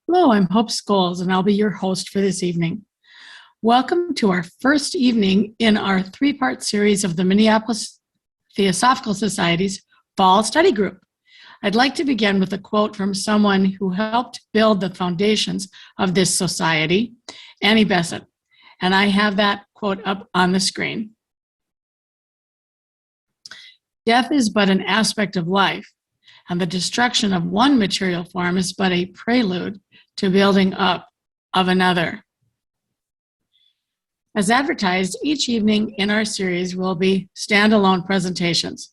Hello, I'm Hope Scholes, and I'll be your host for this evening. Welcome to our first evening in our three-part series of the Minneapolis Theosophical Society's Fall Study Group. I'd like to begin with a quote from someone who helped build the foundations of this society, Annie Besant, and I have that quote up on the screen. Death is but an aspect of life, and the destruction of one material form is but a prelude to building up of another. As advertised, each evening in our series will be standalone presentations,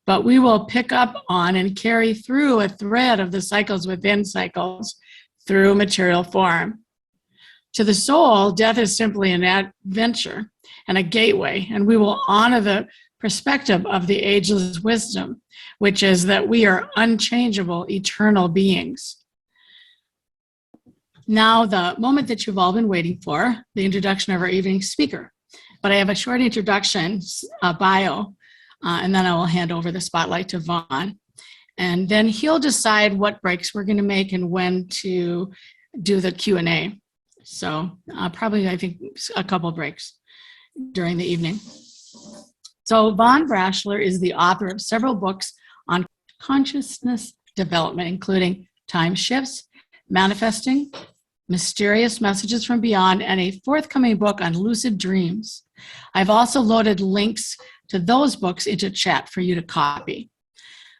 but we will pick up on and carry through a thread of the cycles within cycles through material form. To the soul, death is simply an adventure and a gateway, and we will honor the perspective of the ageless wisdom, which is that we are unchangeable, eternal beings. Now, the moment that you've all been waiting for, the introduction of our evening speaker. But I have a short introduction, bio, and then I will hand over the spotlight to Vaughn. And then he'll decide what breaks we're going to make and when to do the Q&A. So probably, I think, a couple breaks during the evening. So Vaughn Brashler is the author of several books on consciousness development, including Time Shifts, Manifesting, Mysterious Messages from Beyond, and a forthcoming book on lucid dreams. I've also loaded links to those books into chat for you to copy.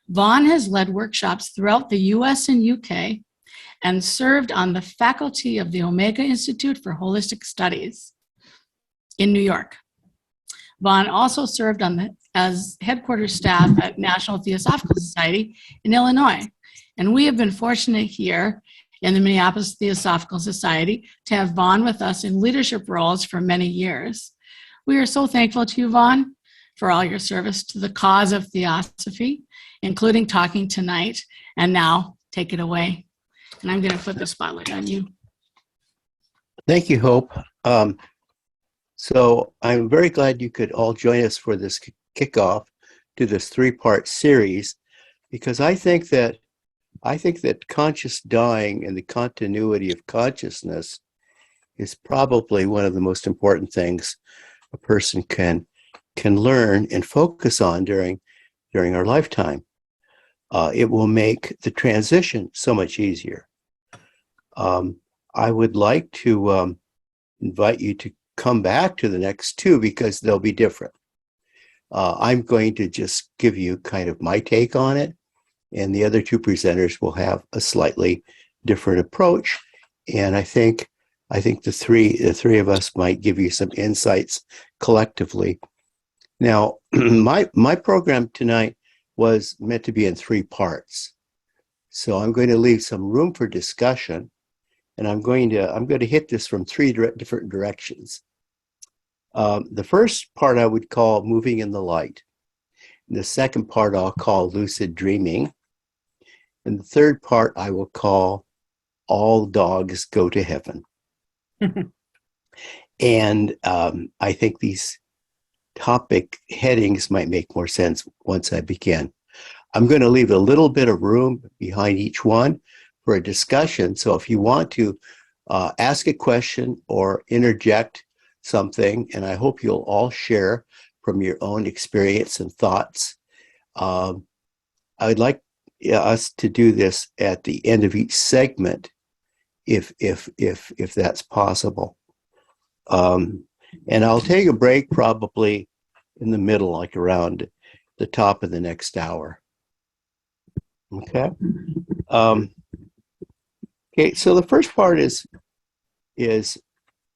Vaughn has led workshops throughout the US and UK and served on the faculty of the Omega Institute for Holistic Studies in New York. Vaughn also served as headquarters staff at National Theosophical Society in Illinois. And we have been fortunate here in the Minneapolis Theosophical Society to have Vaughn with us in leadership roles for many years. We are so thankful to you, Vaughn, for all your service to the cause of theosophy, including talking tonight. And now, take it away. And I'm going to put the spotlight on you. Thank you, Hope. So I'm very glad you could all join us for this kickoff to this three-part series, because I think that conscious dying and the continuity of consciousness is probably one of the most important things a person can learn and focus on during our lifetime. It will make the transition so much easier. I would like to invite you to come back to the next two because they'll be different. I'm going to just give you kind of my take on it, and the other two presenters will have a slightly different approach. And I think the three of us might give you some insights collectively. Now, my program tonight was meant to be in three parts, so I'm going to leave some room for discussion, and I'm going to hit this from three different directions. The first part I would call moving in the light. The second part I'll call lucid dreaming. And the third part I will call all dogs go to heaven. And I think these topic headings might make more sense once I begin. I'm going to leave a little bit of room behind each one for a discussion. So if you want to ask a question or interject something, and I hope you'll all share from your own experience and thoughts. I would like us to do this at the end of each segment, if that's possible. And I'll take a break probably in the middle, like around the top of the next hour. Okay. Okay. So the first part is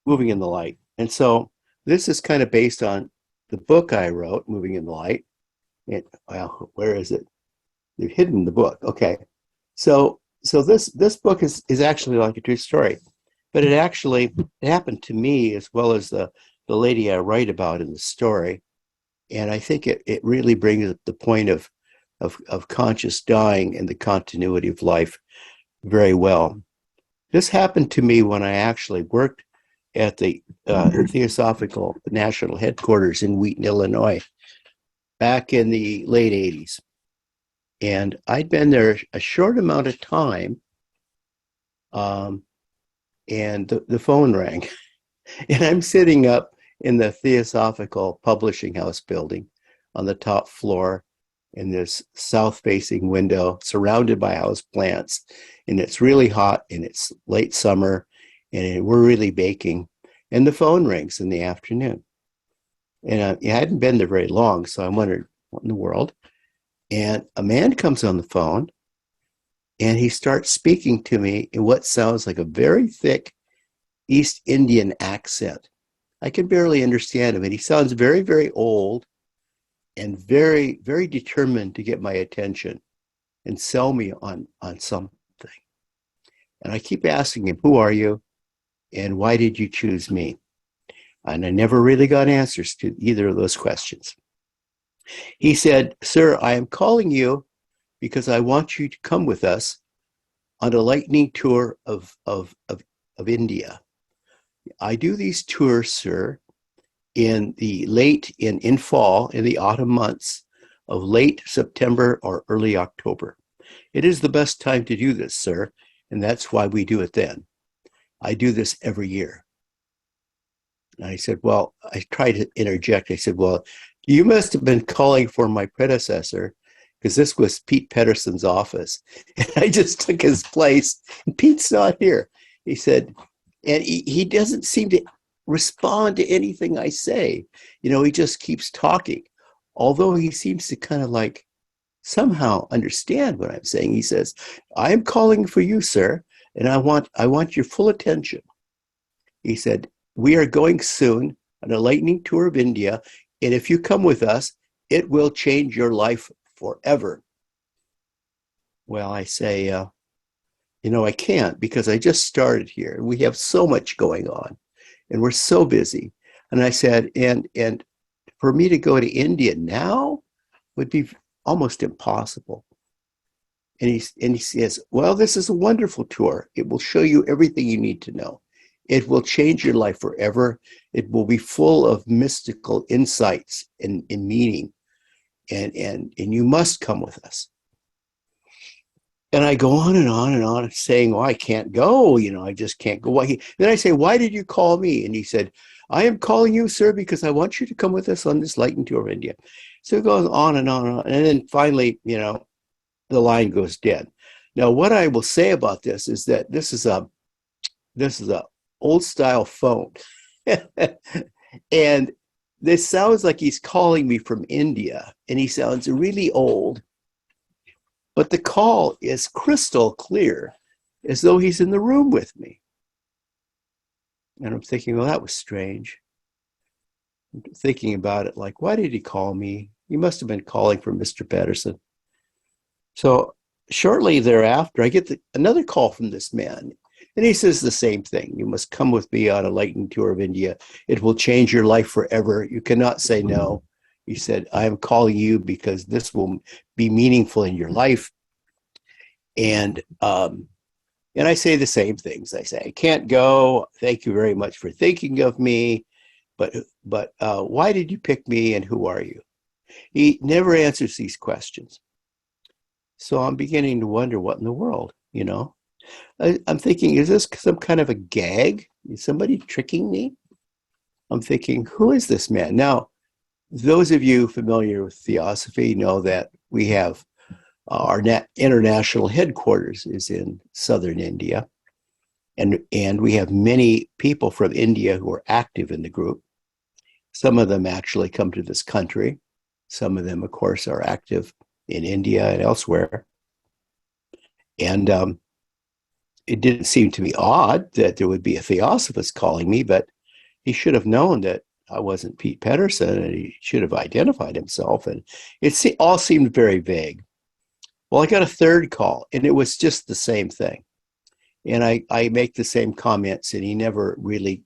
moving in the light. And so this is kind of based on the book I wrote, Moving in the Light. And, well, where is it? They've hidden the book. Okay. So this book is actually like a true story, but it happened to me as well as the lady I write about in the story. And I think it really brings up the point of conscious dying and the continuity of life very well. This happened to me when I actually worked at the Theosophical National Headquarters in Wheaton, Illinois, back in the late 80s. And I'd been there a short amount of time, Um, and the phone rang. And I'm sitting up in the Theosophical Publishing House building on the top floor in this south-facing window surrounded by house plants. And it's really hot and it's late summer and we're really baking. And the phone rings in the afternoon. And I hadn't been there very long, so I wondered, what in the world? And a man comes on the phone and he starts speaking to me in what sounds like a very thick East Indian accent. I can barely understand him, and he sounds very, very old and very, very determined to get my attention and sell me on something. And I keep asking him, who are you? And why did you choose me? And I never really got answers to either of those questions. He said, sir, I am calling you because I want you to come with us on a lightning tour of India. I do these tours, sir, in fall, in the autumn months of late September or early October. It is the best time to do this, sir, and that's why we do it then. I do this every year. And I said, well, I tried to interject. I said, well, you must have been calling for my predecessor because this was Pete Pedersen's office. And I just took his place. And Pete's not here. He said, and he doesn't seem to respond to anything I say. You know, he just keeps talking. Although he seems to kind of like somehow understand what I'm saying. He says, I am calling for you, sir, and I want your full attention. He said, we are going soon on a lightning tour of India, and if you come with us, it will change your life forever. Well, I say, I can't because I just started here. We have so much going on and we're so busy. And I said, and for me to go to India now would be almost impossible. And he says, well, this is a wonderful tour. It will show you everything you need to know. It will change your life forever. It will be full of mystical insights and meaning. And you must come with us. And I go on and on and on saying, well, I can't go, I just can't go. Then I say, why did you call me? And he said, I am calling you, sir, because I want you to come with us on this lightning tour of India. So it goes on and on and on. And then finally, the line goes dead. Now, what I will say about this is that this is a old style phone. And this sounds like he's calling me from India, and he sounds really old. But the call is crystal clear, as though he's in the room with me. And I'm thinking, well, that was strange. I'm thinking about it like, why did he call me? He must have been calling for Mr. Pedersen. So shortly thereafter, I get another call from this man. And he says the same thing. You must come with me on a lightning tour of India. It will change your life forever. You cannot say no. He said, I am calling you because this will be meaningful in your life. And I say the same things. I say, I can't go. Thank you very much for thinking of me. But why did you pick me and who are you? He never answers these questions. So I'm beginning to wonder what in the world, I'm thinking, is this some kind of a gag? Is somebody tricking me? I'm thinking, who is this man? Now, those of you familiar with Theosophy know that we have our international headquarters is in southern India. And we have many people from India who are active in the group. Some of them actually come to this country. Some of them, of course, are active in India and elsewhere. And it didn't seem to me odd that there would be a theosophist calling me, but he should have known that I wasn't Pete Pedersen, and he should have identified himself. And it all seemed very vague. Well, I got a third call, and it was just the same thing. And I make the same comments, and he never really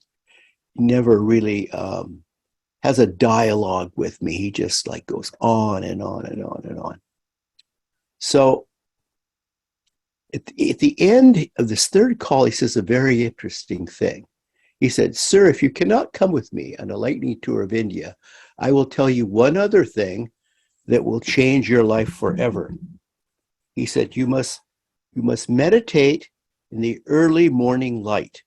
has a dialogue with me. He just like goes on and on and on and on. So at the end of this third call, he says a very interesting thing. He said, sir, if you cannot come with me on a lightning tour of India, I will tell you one other thing that will change your life forever. He said, you must meditate in the early morning light.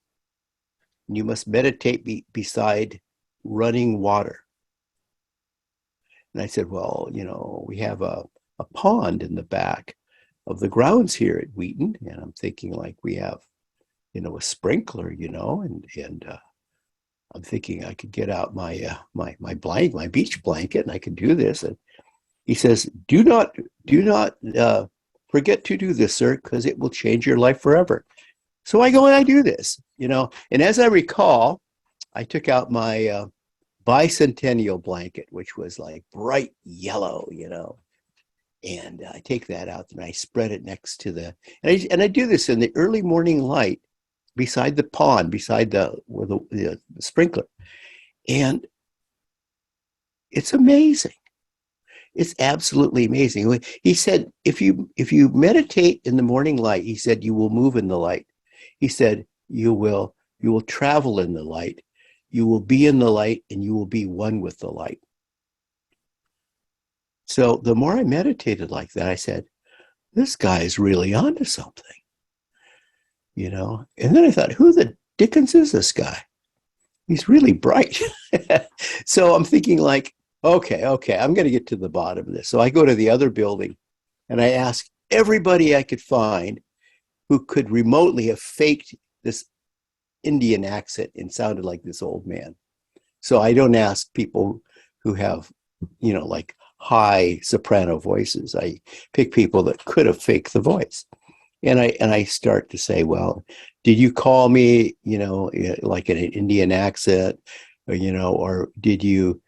And you must meditate beside running water. And I said, well, we have a pond in the back of the grounds here at Wheaton. And I'm thinking like we have, a sprinkler, and I'm thinking I could get out my my beach blanket, and I could do this. And he says, do not forget to do this, sir, because it will change your life forever. So I go and I do this, and as I recall, I took out my bicentennial blanket, which was like bright yellow, and I take that out and I spread it next to and I do this in the early morning light beside the pond, beside the sprinkler. And it's amazing. It's absolutely amazing. He said, if you meditate in the morning light, he said, you will move in the light. He said, you will travel in the light. You will be in the light, and you will be one with the light. So the more I meditated like that, I said, this guy is really onto something, And then I thought, who the dickens is this guy? He's really bright. So I'm thinking like, okay, I'm going to get to the bottom of this. So I go to the other building, and I ask everybody I could find who could remotely have faked this Indian accent and sounded like this old man. So I don't ask people who have, like high soprano voices. I pick people that could have faked the voice. And I start to say, well, did you call me, like in an Indian accent, or did you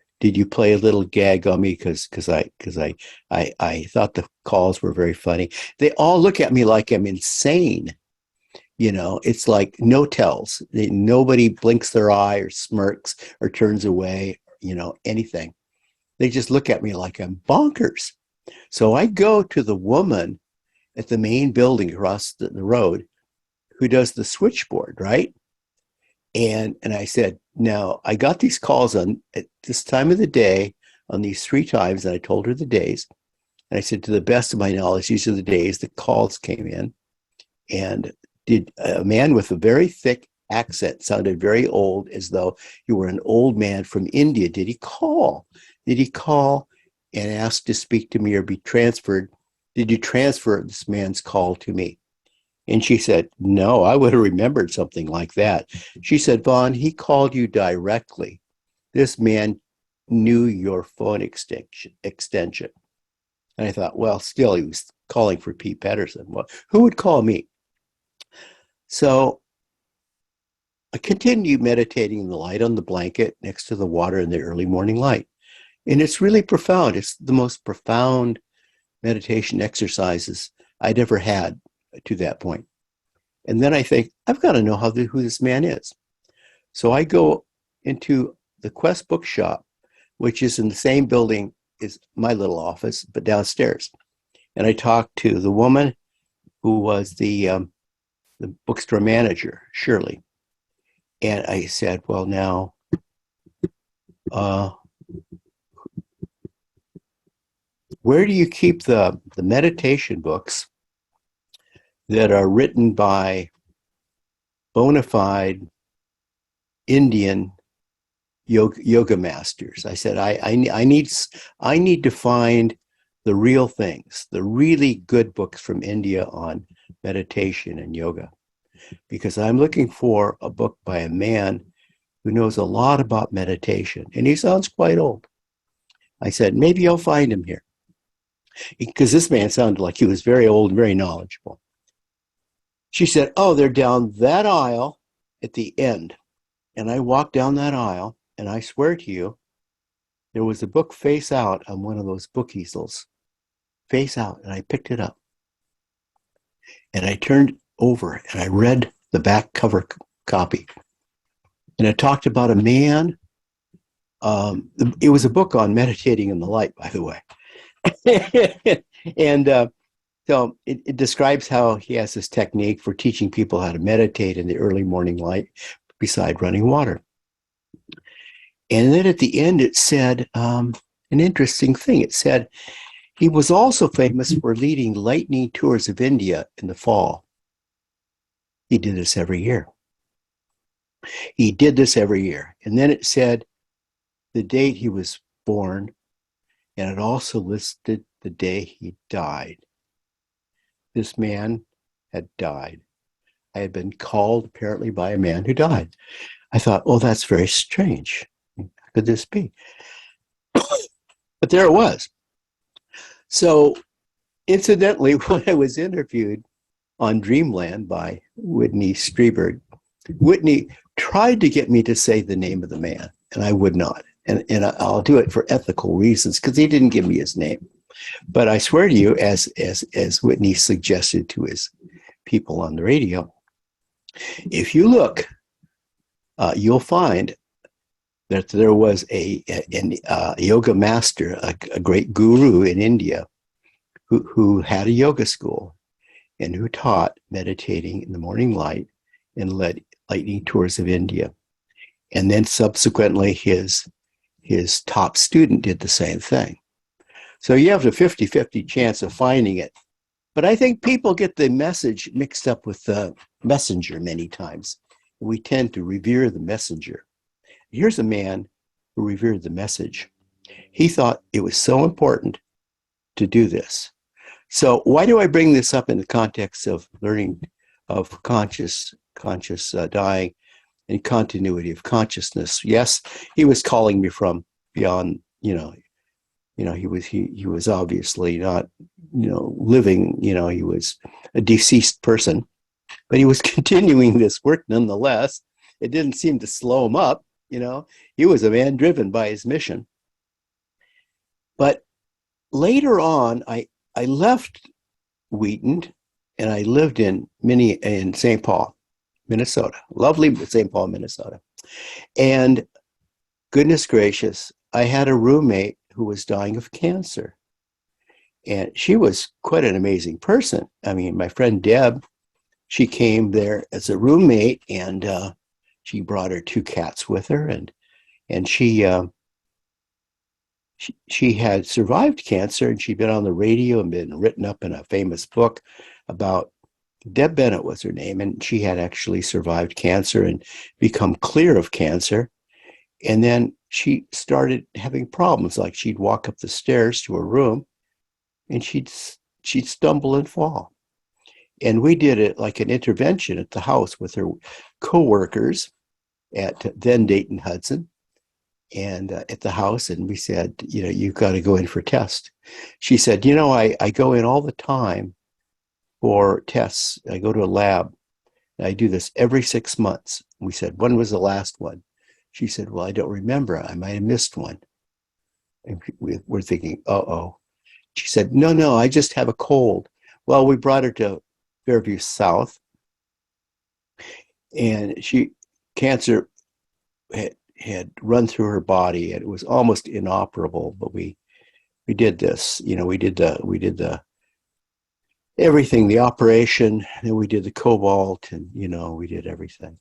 play a little gag on me because I thought the calls were very funny. They all look at me like I'm insane. It's like no tells. Nobody blinks their eye or smirks or turns away, anything. They just look at me like I'm bonkers. So I go to the woman at the main building across the road who does the switchboard, right? And I said, now I got these calls at this time of the day on these 3 times, and I told her the days. And I said, to the best of my knowledge, these are the days the calls came in. And did a man with a very thick accent, sounded very old, as though you were an old man from India. Did he call? Did he call and ask to speak to me or be transferred? Did you transfer this man's call to me? And she said, no, I would have remembered something like that. She said, Vaughn, he called you directly. This man knew your phone extension. And I thought, well, still, he was calling for Pete Pedersen. Well, who would call me? So I continued meditating in the light on the blanket next to the water in the early morning light. And it's really profound. It's the most profound meditation exercises I'd ever had to that point. And then I think, I've got to know who this man is. So I go into the Quest Bookshop, which is in the same building as my little office, but downstairs. And I talked to the woman who was the bookstore manager, Shirley. And I said, well, now, where do you keep the meditation books that are written by bona fide Indian yoga masters? I said, I need to find the real things, the really good books from India on meditation and yoga, because I'm looking for a book by a man who knows a lot about meditation, and he sounds quite old. I said, maybe I'll find him here, because this man sounded like he was very old and very knowledgeable. She said, oh, they're down that aisle at the end. And I walked down that aisle, and I swear to you, there was a book face out on one of those book easels, face out, and I picked it up. And I turned over and I read the back cover copy. And it talked about a man. It was a book on meditating in the light, by the way. And so it describes how he has this technique for teaching people how to meditate in the early morning light beside running water. And then at the end, it said an interesting thing. It said he was also famous for leading lightning tours of India in the fall. He did this every year. He did this every year. And then it said the date he was born, and it also listed the day he died. This man had died. I had been called apparently by a man who died. I thought, oh, that's very strange. How could this be? But there it was. So incidentally, when I was interviewed on Dreamland by Whitney Strieberg, Whitney tried to get me to say the name of the man, and I would not. And I'll do it for ethical reasons because he didn't give me his name. But I swear to you, as Whitney suggested to his people on the radio, if you look, you'll find that there was a yoga master, a great guru in India, who had a yoga school and who taught meditating in the morning light and led lightning tours of India. And then subsequently, his top student did the same thing. So you have a 50-50 chance of finding it. But I think people get the message mixed up with the messenger many times. We tend to revere the messenger. Here's a man who revered the message. He thought it was so important to do this. So why do I bring this up in the context of learning of conscious dying and continuity of consciousness? Yes, he was calling me from beyond, he was obviously not, living, he was a deceased person, but he was continuing this work nonetheless. It didn't seem to slow him up, he was a man driven by his mission. But later on, I left Wheaton and I lived in St. Paul, Minnesota, lovely St. Paul, Minnesota. And goodness gracious, I had a roommate who was dying of cancer. And she was quite an amazing person. I mean, my friend Deb, she came there as a roommate, and she brought her 2 cats with her, and she had survived cancer, and she'd been on the radio and been written up in a famous book about, Deb Bennett was her name, and she had actually survived cancer and become clear of cancer. And then she started having problems, like she'd walk up the stairs to her room and she'd stumble and fall. And we did it like an intervention at the house with her co-workers at then Dayton Hudson and at the house. And we said, you've got to go in for tests. She said, I go in all the time for tests. I go to a lab. And I do this every 6 months. We said, when was the last one? She said, well, I don't remember. I might have missed one. And we're thinking, uh-oh. She said, no, I just have a cold. Well, we brought her to Fairview South, and cancer had run through her body, and it was almost inoperable. But we did this. We did the everything, the operation, and we did the cobalt, and we did everything.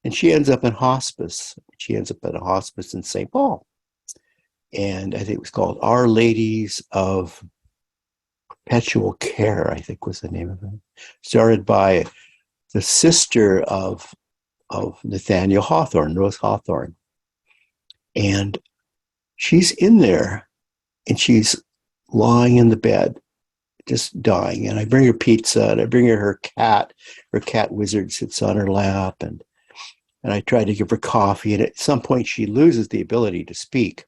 And she ends up in hospice. She ends up at a hospice in St. Paul. And I think it was called Our Ladies of Perpetual Care, I think was the name of it. Started by the sister of Nathaniel Hawthorne, Rose Hawthorne. And she's in there, and she's lying in the bed, just dying. And I bring her pizza, and I bring her cat. Her cat Wizard sits on her lap, and I try to give her coffee, and at some point she loses the ability to speak.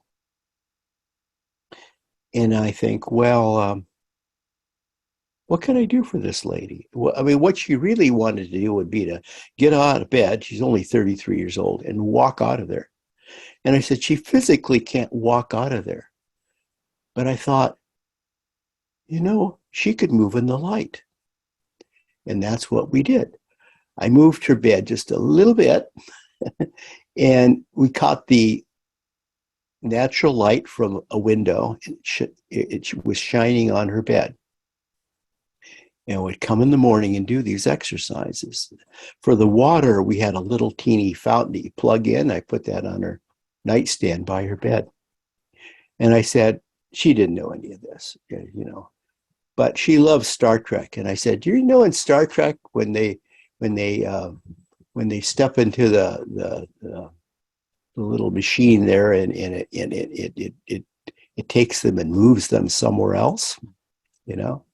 And I think, well, what can I do for this lady? Well, I mean, what she really wanted to do would be to get out of bed. She's only 33 years old, and walk out of there. And I said, she physically can't walk out of there. But I thought, she could move in the light. And that's what we did. I moved her bed just a little bit, and we caught the natural light from a window. It was shining on her bed. And would come in the morning and do these exercises. For the water, we had a little teeny fountain that you plug in. I put that on her nightstand by her bed. And I said, she didn't know any of this, but she loves Star Trek. And I said, do you know in Star Trek when they when they step into the little machine there, and it takes them and moves them somewhere else, you know.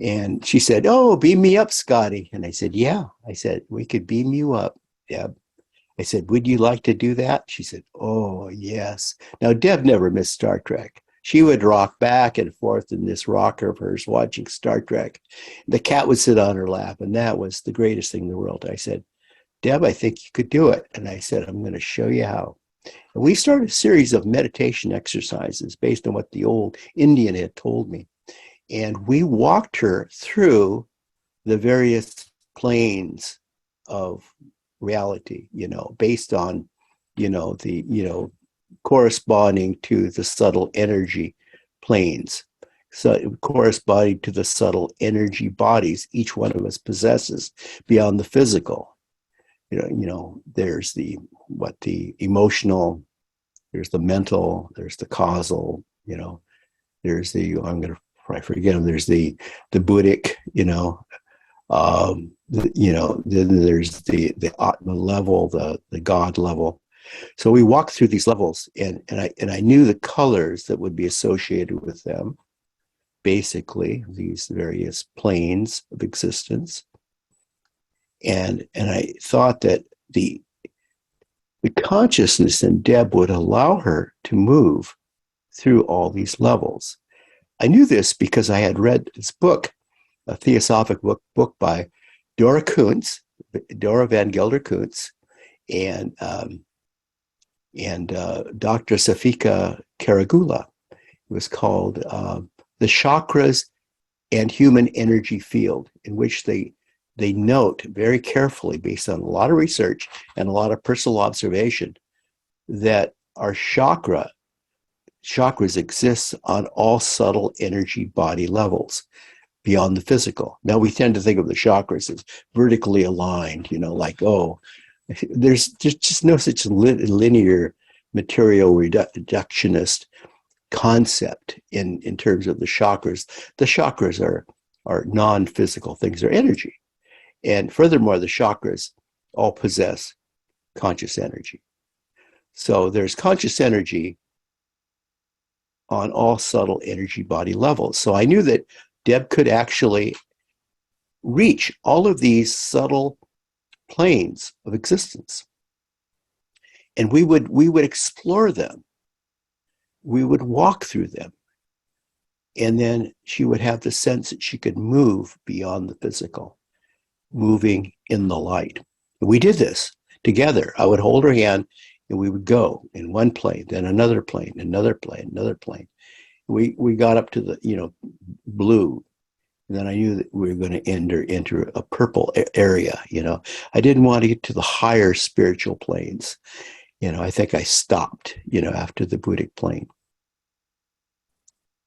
And she said, "Oh, beam me up, Scotty." And I said, "Yeah." I said, "We could beam you up, Deb." I said, "Would you like to do that?" She said, "Oh, yes." Now, Deb never missed Star Trek. She would rock back and forth in this rocker of hers watching Star Trek. The cat would sit on her lap, and that was the greatest thing in the world. I said, "Deb, I think you could do it." And I said, "I'm going to show you how." And we started a series of meditation exercises based on what the old Indian had told me. And we walked her through the various planes of reality, based on, corresponding to the subtle energy planes. So corresponding to the subtle energy bodies each one of us possesses beyond the physical. There's the emotional, there's the mental, there's the causal, there's the, I'm going to I forget them. There's the Buddhic, then there's the Atma level, the God level. So we walked through these levels, and I knew the colors that would be associated with them. Basically, these various planes of existence, and I thought that the consciousness in Deb would allow her to move through all these levels. I knew this because I had read this book, a theosophic book by Dora Van Gelder Kuntz, and Dr. Safika Karagula. It was called The Chakras and Human Energy Field, in which they note very carefully, based on a lot of research and a lot of personal observation, that our chakras exist on all subtle energy body levels beyond the physical. Now, we tend to think of the chakras as vertically aligned, there's just no such linear material reductionist concept in terms of the chakras. The chakras are non-physical things, they're energy. And furthermore, the chakras all possess conscious energy. So there's conscious energy on all subtle energy body levels. So I knew that Deb could actually reach all of these subtle planes of existence. And we would explore them. We would walk through them. And then she would have the sense that she could move beyond the physical, moving in the light. And we did this together. I would hold her hand, and we would go in one plane, then another plane, another plane, another plane. We got up to the, blue. And then I knew that we were going to enter a purple area, I didn't want to get to the higher spiritual planes. I think I stopped, after the Buddhic plane.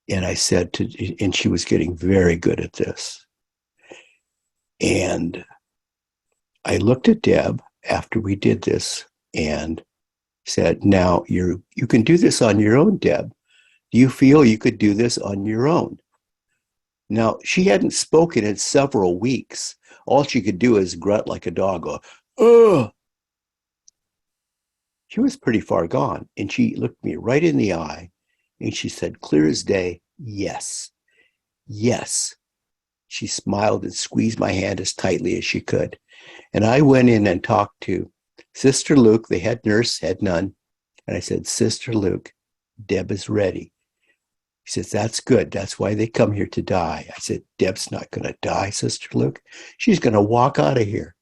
And I said and she was getting very good at this. And I looked at Deb after we did this and said, "Now you can do this on your own, Deb. Do you feel you could do this on your own?" Now, she hadn't spoken in several weeks. All she could do is grunt like a dog, go, "Ugh." She was pretty far gone, and she looked me right in the eye, and she said, clear as day, "Yes, yes." She smiled and squeezed my hand as tightly as she could. And I went in and talked to Sister Luke, the head nurse, head nun, and I said, "Sister Luke, Deb is ready." He says, "That's good. That's why they come here to die." I said, "Deb's not going to die, Sister Luke. She's going to walk out of here."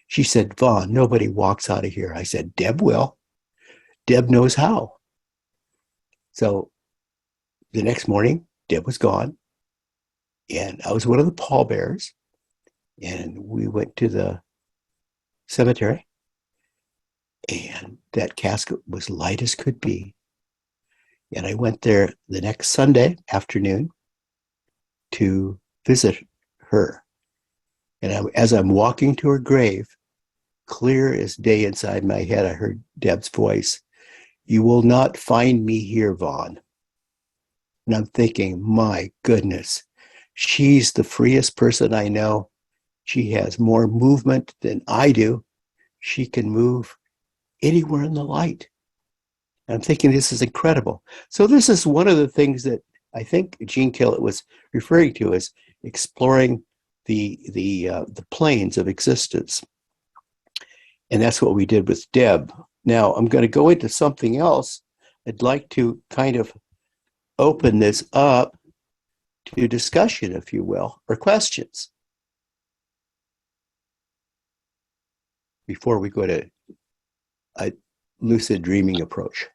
She said, "Vaughn, nobody walks out of here." I said, "Deb will. Deb knows how." So the next morning, Deb was gone. And I was one of the pallbearers. And we went to the cemetery. And that casket was light as could be. And I went there the next Sunday afternoon to visit her. And as I'm walking to her grave, clear as day inside my head, I heard Deb's voice, "You will not find me here, Vaughn." And I'm thinking, my goodness, she's the freest person I know. She has more movement than I do. She can move anywhere in the light. And I'm thinking this is incredible. So this is one of the things that I think Gene Kellett was referring to as exploring the planes of existence. And that's what we did with Deb. Now I'm going to go into something else. I'd like to kind of open this up to discussion, if you will, or questions before we go to a lucid dreaming approach.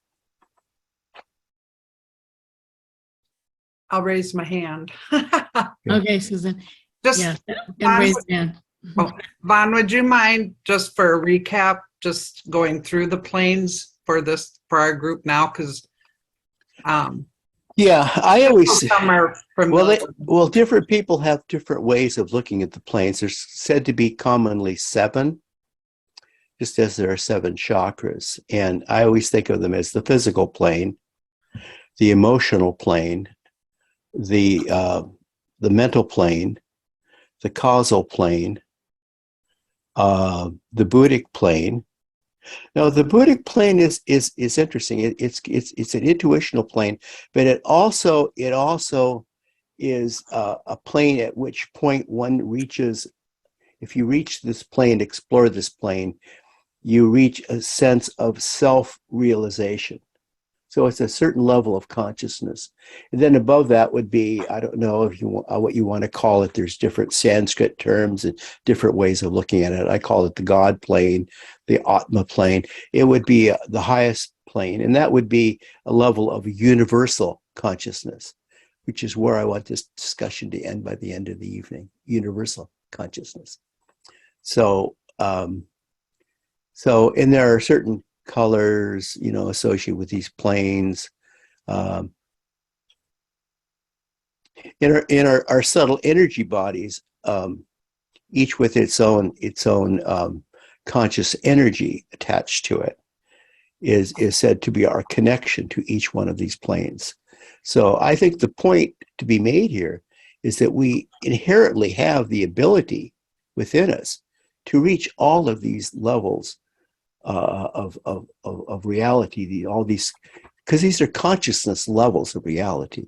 I'll raise my hand. Okay, Susan. Just, Yes, and Vaughn, raise hand. Vaughn, would you mind, just for a recap, just going through the planes for our group now? Because Yeah, I always some are familiar. well, different people have different ways of looking at the planes. There's said to be commonly 7, just as there are 7 chakras. And I always think of them as the physical plane, the emotional plane, the mental plane, the causal plane, the Buddhic plane. Now, the Buddhic plane is interesting. It's an intuitional plane, but it also is a plane at which point one reaches. If you reach this plane, explore this plane, you reach a sense of self-realization. So it's a certain level of consciousness. And then above that would be, I don't know if you what you want to call it. There's different Sanskrit terms and different ways of looking at it. I call it the God plane, the Atma plane. It would be the highest plane, and that would be a level of universal consciousness, which is where I want this discussion to end by the end of the evening. Universal consciousness. So, and there are certain colors, associated with these planes. In our subtle energy bodies, each with its own conscious energy attached to it, is said to be our connection to each one of these planes. So I think the point to be made here is that we inherently have the ability within us to reach all of these levels of reality, all these, because these are consciousness levels of reality.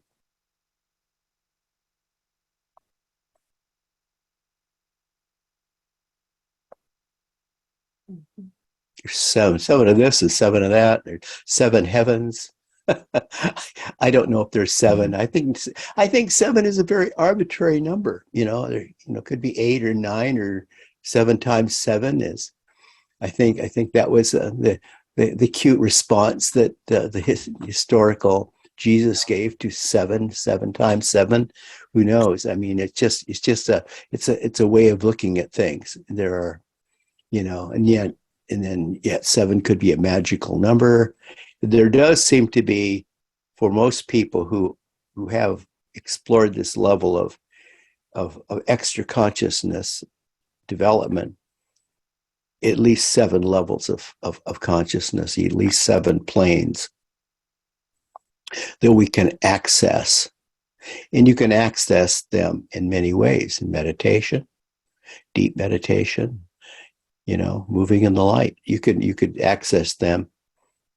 There's seven of this and 7 of that. There's 7 heavens. I don't know if there's 7. I think 7 is a very arbitrary number. There could be 8 or 9 or 7 times 7 is. I think that was the cute response that the historical Jesus gave to 7 times 7. Who knows? I mean, it's a way of looking at things. There are, and then 7 could be a magical number. There does seem to be, for most people who have explored this level of extra consciousness development, at least 7 levels of consciousness, at least 7 planes that we can access. And you can access them in many ways, in meditation, deep meditation, moving in the light. You could access them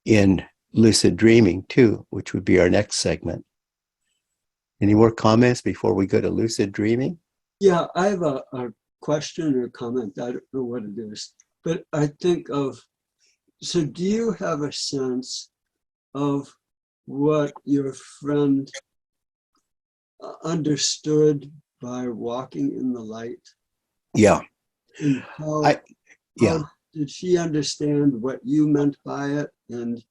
in lucid dreaming too, which would be our next segment. Any more comments before we go to lucid dreaming? Yeah, I have a question or comment. I don't know what it is, but I think so do you have a sense of what your friend understood by walking in the light? Yeah. And how did she understand what you meant by it? And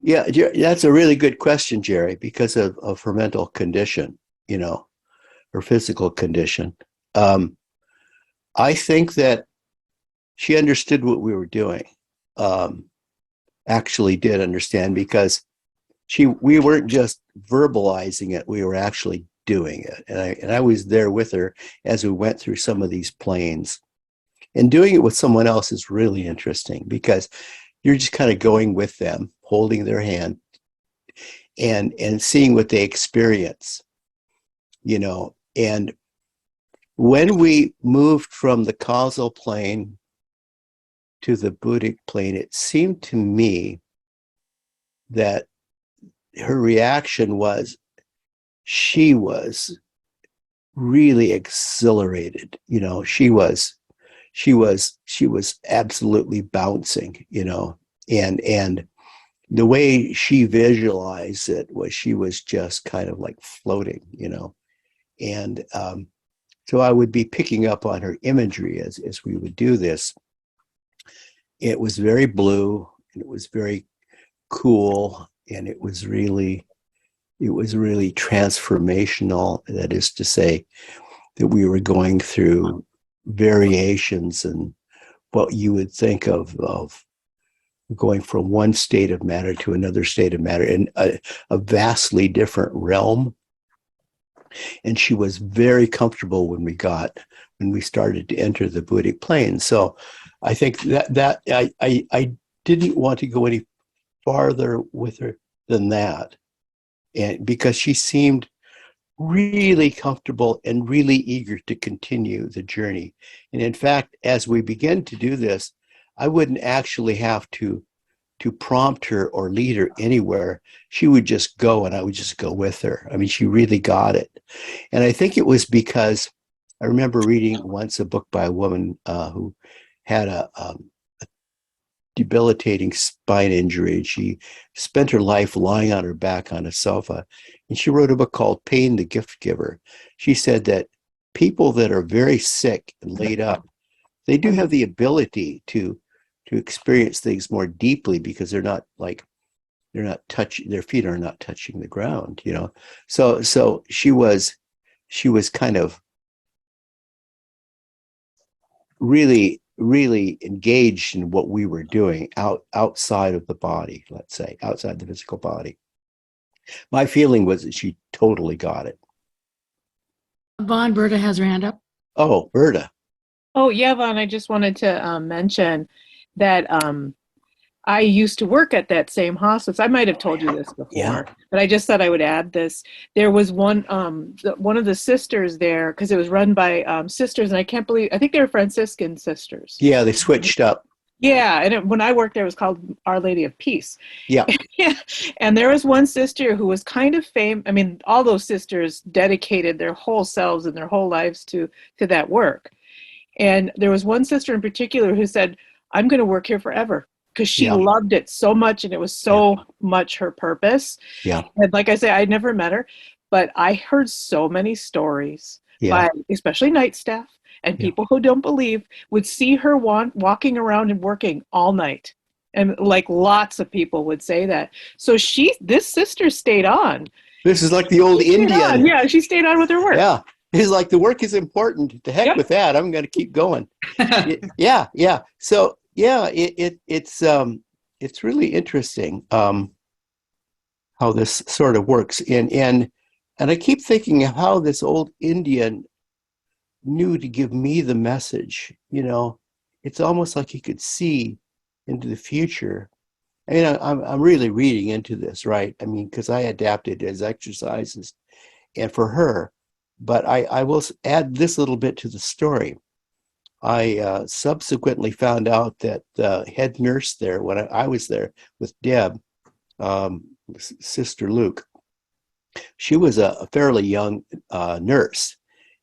yeah, that's a really good question, Jerry, because of her mental condition, her physical condition. I think that she understood what we were doing. Actually did understand, because we weren't just verbalizing it, we were actually doing it. And I was there with her as we went through some of these planes. And doing it with someone else is really interesting, because you're just kind of going with them, holding their hand and seeing what they experience, and when we moved from the causal plane to the Buddhic plane, it seemed to me that her reaction was she was really exhilarated. She was absolutely bouncing, and the way she visualized it was she was just kind of like floating, and so I would be picking up on her imagery as we would do this. It was very blue, and it was very cool, and it was really transformational. That is to say, that we were going through variations and what you would think of going from one state of matter to another state of matter in a vastly different realm. And she was very comfortable when we started to enter the Buddhic plane. So I think that I didn't want to go any farther with her than that, and because she seemed really comfortable and really eager to continue the journey. And in fact, as we began to do this, I wouldn't actually have to prompt her or lead her anywhere. She would just go, and I would just go with her. I mean, she really got it. And I think it was because I remember reading once a book by a woman who had a debilitating spine injury. She spent her life lying on her back on a sofa, and she wrote a book called Pain, the Gift Giver. She said that people that are very sick and laid up, they do have the ability to experience things more deeply because they're not touching, their feet are not touching the ground, So she was kind of really engaged in what we were doing outside of the body, let's say, outside the physical body. My feeling was that she totally got it. Vaughn, Berta has her hand up. Oh, Berta. Oh, yeah, Vaughn, I just wanted to mention that I used to work at that same hospice. I might have told you this before, Yeah. but I just thought I would add this. There was one of the sisters there, because it was run by sisters, and I think they were Franciscan sisters. Yeah, they switched up. Yeah, and when I worked there, it was called Our Lady of Peace. Yeah. And there was one sister who was kind of famous. I mean, all those sisters dedicated their whole selves and their whole lives to that work. And there was one sister in particular who said, "I'm going to work here forever," because she loved it so much, and it was so much her purpose. Yeah. And like I say, I never met her, but I heard so many stories by especially night staff and people who don't believe would see her walking around and working all night. And like lots of people would say that. So this sister stayed on. This is like the old Indian. Yeah, she stayed on with her work. Yeah. It's like the work is important. To heck with that. I'm going to keep going. Yeah. So it's really interesting how this sort of works. And I keep thinking of how this old Indian knew to give me the message. It's almost like he could see into the future. I mean, I'm really reading into this, right? I mean, because I adapted as exercises and for her. But I will add this little bit to the story. I subsequently found out that the head nurse there, when I was there with Deb, Sister Luke, she was a fairly young nurse.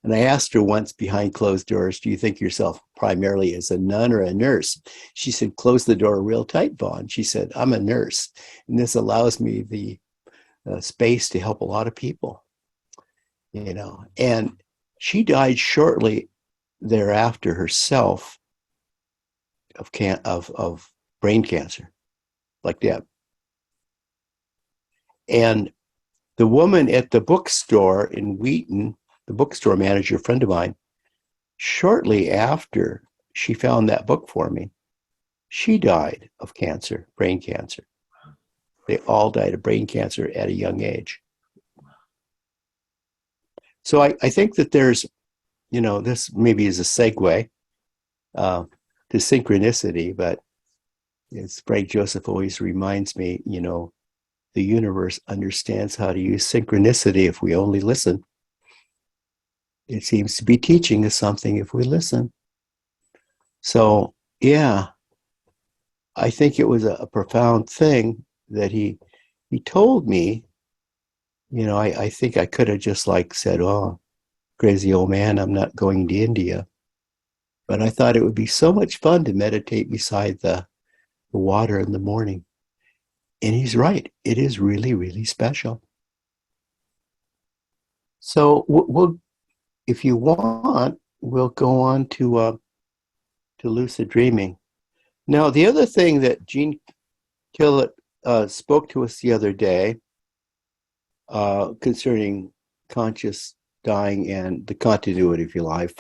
And I asked her once behind closed doors, "Do you think yourself primarily as a nun or a nurse?" She said, "Close the door real tight, Vaughn." She said, "I'm a nurse, and this allows me the space to help a lot of people." And she died shortly thereafter herself of brain cancer, like Deb. And the woman at the bookstore in Wheaton, the bookstore manager, a friend of mine, shortly after she found that book for me, she died of cancer, brain cancer. They all died of brain cancer at a young age. So I think that there's, this maybe is a segue to synchronicity, but as Frank Joseph always reminds me, the universe understands how to use synchronicity if we only listen. it seems to be teaching us something if we listen. So, yeah, I think it was a profound thing that he told me. You know, I think I could have just like said, "Oh, crazy old man, I'm not going to India." But I thought it would be so much fun to meditate beside the water in the morning. And he's right. It is really, really special. So we'll, if you want, we'll go on to lucid dreaming. Now, the other thing that Gene Killett spoke to us the other day concerning conscious dying and the continuity of your life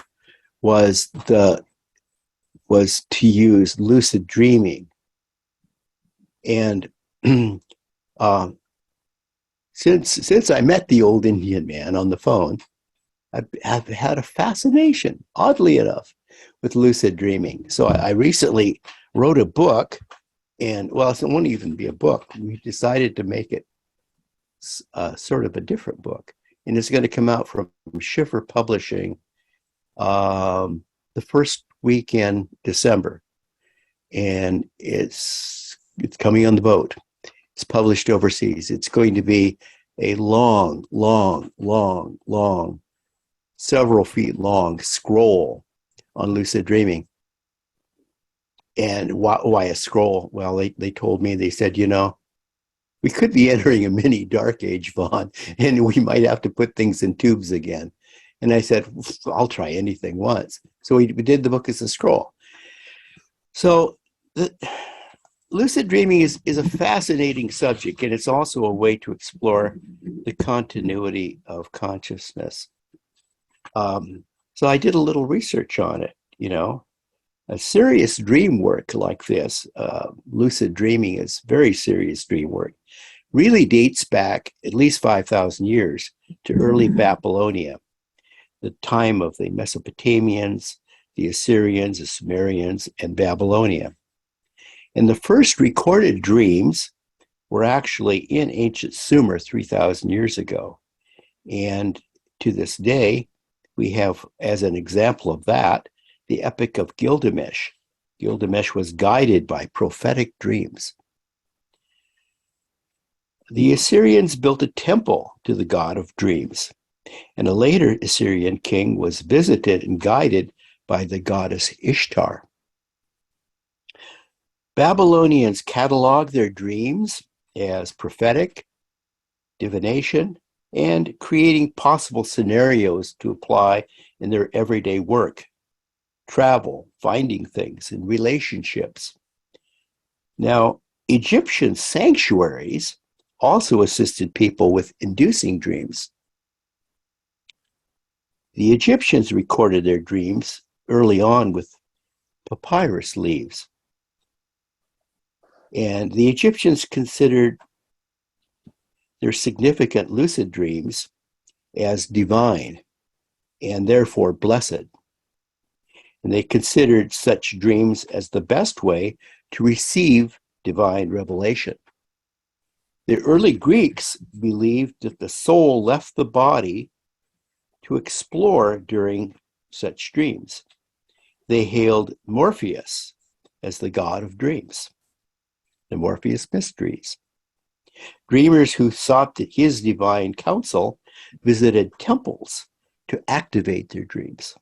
was to use lucid dreaming. And since I met the old Indian man on the phone, I've had a fascination, oddly enough, with lucid dreaming. So I recently wrote a book, and well, it won't even be a book. We decided to make it sort of a different book, and it's going to come out from Schiffer Publishing the first week in December, and it's coming on the boat. It's published overseas. It's going to be a long, several feet long scroll on lucid dreaming. And why a scroll? Well, they told me, they said, you know, we could be entering a mini dark age, Vaughn, and we might have to put things in tubes again. And I said, I'll try anything once. So we did the book as a scroll. So lucid dreaming is a fascinating subject, and it's also a way to explore the continuity of consciousness. So I did a little research on it, you know. A serious dream work like this, lucid dreaming is very serious dream work, really dates back at least 5,000 years to early Babylonia, the time of the Mesopotamians, the Assyrians, the Sumerians, and Babylonia. And the first recorded dreams were actually in ancient Sumer 3,000 years ago. And to this day, we have, as an example of that, the Epic of Gilgamesh. Gilgamesh was guided by prophetic dreams. The Assyrians built a temple to the god of dreams, and a later Assyrian king was visited and guided by the goddess Ishtar. Babylonians cataloged their dreams as prophetic, divination, and creating possible scenarios to apply in their everyday work, travel, finding things, and relationships. Now, Egyptian sanctuaries also assisted people with inducing dreams. The Egyptians recorded their dreams early on with papyrus leaves. And the Egyptians considered their significant lucid dreams as divine and therefore blessed. And they considered such dreams as the best way to receive divine revelation. The early Greeks believed that the soul left the body to explore during such dreams. They hailed Morpheus as the god of dreams, the Morpheus Mysteries. Dreamers who sought his divine counsel visited temples to activate their dreams.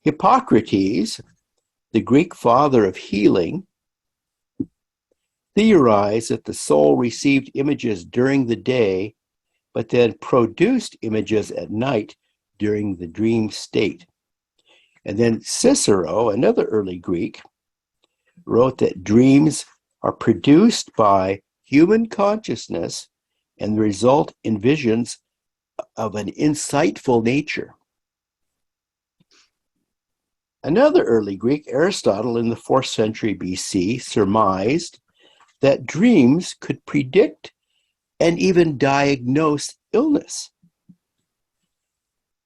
Hippocrates, the Greek father of healing, theorized that the soul received images during the day, but then produced images at night during the dream state. And then Cicero, another early Greek, wrote that dreams are produced by human consciousness and result in visions of an insightful nature. Another early Greek, Aristotle, in the 4th century BC, surmised that dreams could predict and even diagnose illness.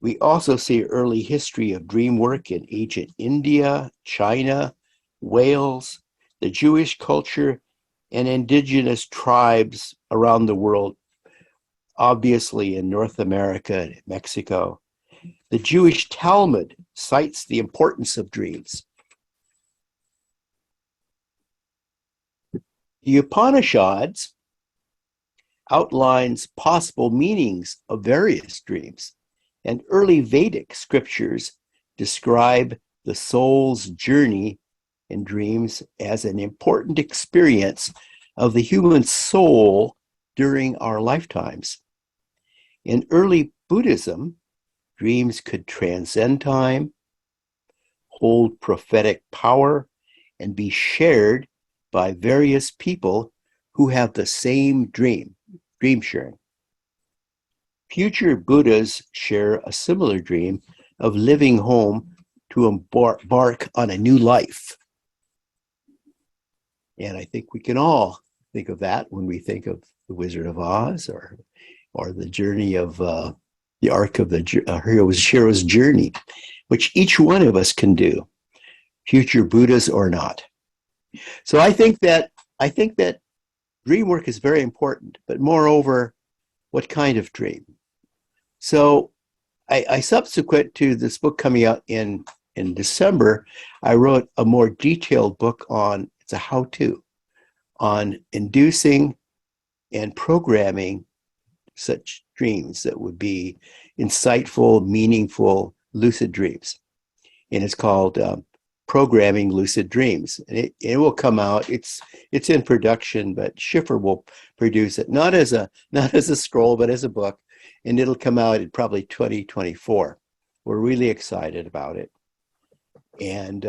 We also see early history of dream work in ancient India, China, Wales, the Jewish culture, and indigenous tribes around the world obviously in North America and Mexico. The Jewish Talmud cites the importance of dreams. The Upanishads outlines possible meanings of various dreams, and early Vedic scriptures describe the soul's journey in dreams as an important experience of the human soul during our lifetimes. In early Buddhism, dreams could transcend time, hold prophetic power, and be shared by various people who have the same dream sharing. Future Buddhas share a similar dream of living home to embark on a new life. And I think we can all think of that when we think of The Wizard of Oz or the journey of the arc of the hero's journey, which each one of us can do, future Buddhas or not. So I think that dream work is very important, but moreover, what kind of dream? So I subsequent to this book coming out in December, I wrote a more detailed book on, it's a how-to, on inducing and programming such dreams that would be insightful, meaningful, lucid dreams. And it's called Programming Lucid Dreams. And it will come out, it's in production, but Schiffer will produce it, not as a scroll, but as a book. And it'll come out in probably 2024. We're really excited about it. And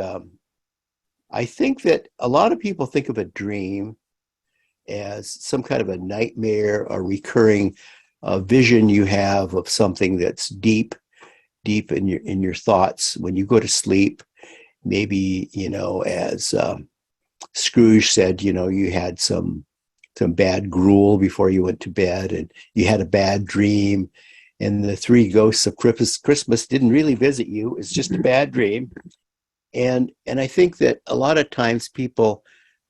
I think that a lot of people think of a dream as some kind of a nightmare, a recurring vision you have of something that's deep in your thoughts when you go to sleep. Maybe, as Scrooge said, you had some bad gruel before you went to bed, and you had a bad dream, and the three ghosts of Christmas didn't really visit you. It's just a bad dream. And I think that a lot of times people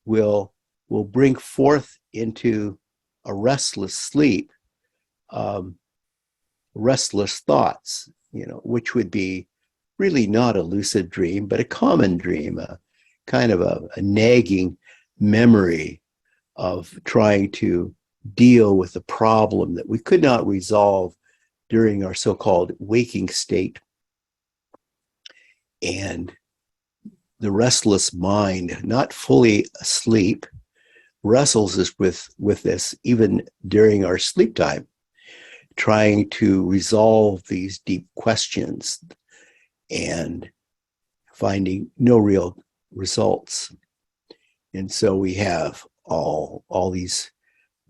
will bring forth into a restless sleep, restless thoughts, which would be really not a lucid dream, but a common dream, a kind of a nagging memory of trying to deal with a problem that we could not resolve during our so-called waking state. And the restless mind, not fully asleep, wrestles with this even during our sleep time, trying to resolve these deep questions and finding no real results. And so we have all these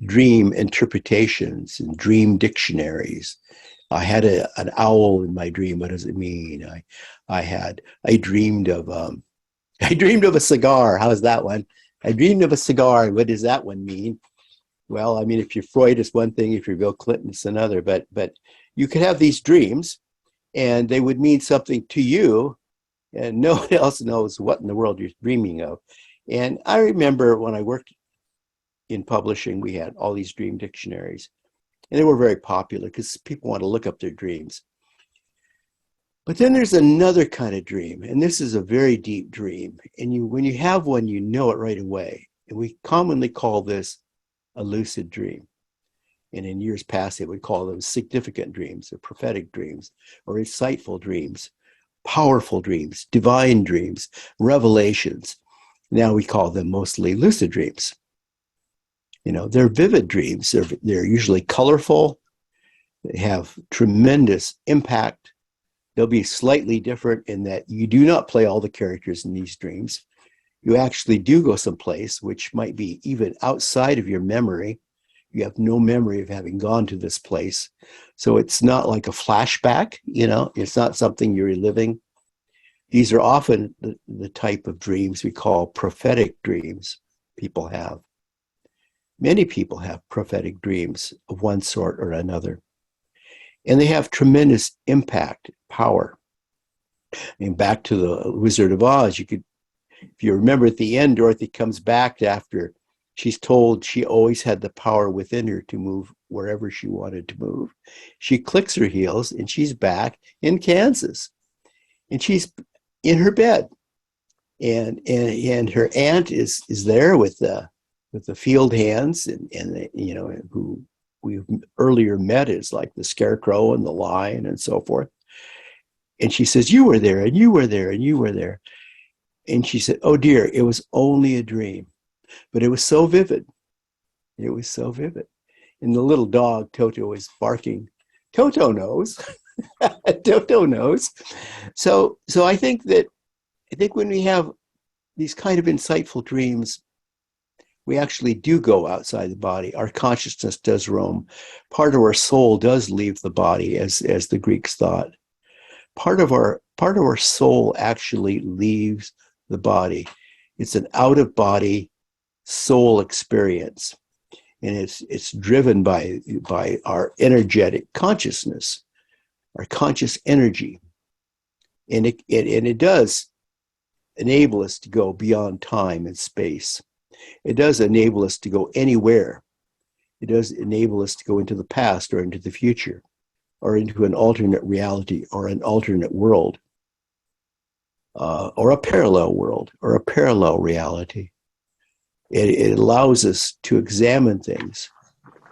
dream interpretations and dream dictionaries. I had an owl in my dream. What does it mean? I dreamed of a cigar. How's that one? I dreamed of a cigar. What does that one mean? Well, I mean, if you're Freud, it's one thing. If you're Bill Clinton, it's another. But you could have these dreams, and they would mean something to you, and no one else knows what in the world you're dreaming of. And I remember when I worked in publishing, we had all these dream dictionaries, and they were very popular because people want to look up their dreams. But then there's another kind of dream, and this is a very deep dream. And when you have one, you know it right away. And we commonly call this a lucid dream. And in years past, they would call them significant dreams or prophetic dreams or insightful dreams, powerful dreams, divine dreams, revelations. Now we call them mostly lucid dreams. They're vivid dreams. They're usually colorful. They have tremendous impact. They'll be slightly different in that you do not play all the characters in these dreams. You actually do go someplace which might be even outside of your memory. You have no memory of having gone to this place. So it's not like a flashback, it's not something you're reliving. These are often the type of dreams we call prophetic dreams people have. Many people have prophetic dreams of one sort or another. And they have tremendous impact, power. And back to the Wizard of Oz, if you remember at the end, Dorothy comes back after She's told she always had the power within her to move wherever she wanted to move. She clicks her heels and she's back in Kansas. And she's in her bed. And her aunt is there with the field hands and you know, who we've earlier met as like the scarecrow and the lion and so forth. And she says, "You were there, and you were there, and you were there." And she said, "Oh dear, it was only a dream." But it was so vivid. It was so vivid. And the little dog, Toto, is barking. Toto knows. Toto knows. So I think when we have these kind of insightful dreams, we actually do go outside the body. Our consciousness does roam. Part of our soul does leave the body, as the Greeks thought. Part of our soul actually leaves the body. It's an out-of-body soul experience, and it's driven by our energetic consciousness, our conscious energy, and it does enable us to go beyond time and space. It does enable us to go anywhere. It does enable us to go into the past or into the future, or into an alternate reality or an alternate world, or a parallel world or a parallel reality. It allows us to examine things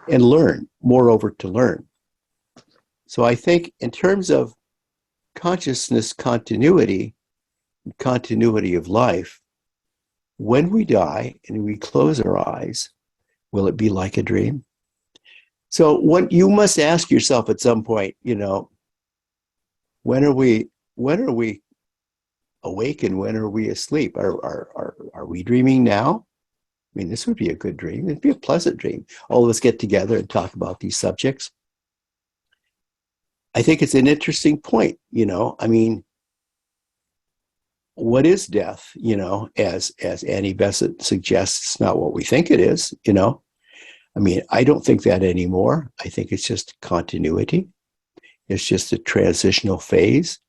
and learn, moreover, to learn. So I think in terms of consciousness continuity of life, when we die and we close our eyes, will it be like a dream? So what you must ask yourself at some point, you know, when are we awake and when are we asleep? Are we dreaming now? I mean, this would be a good dream. It'd be a pleasant dream. All of us get together and talk about these subjects. I think it's an interesting point, you know. I mean, what is death? You know, as Annie Besant suggests, it's not what we think it is, you know. I mean, I don't think that anymore. I think it's just continuity. It's just a transitional phase.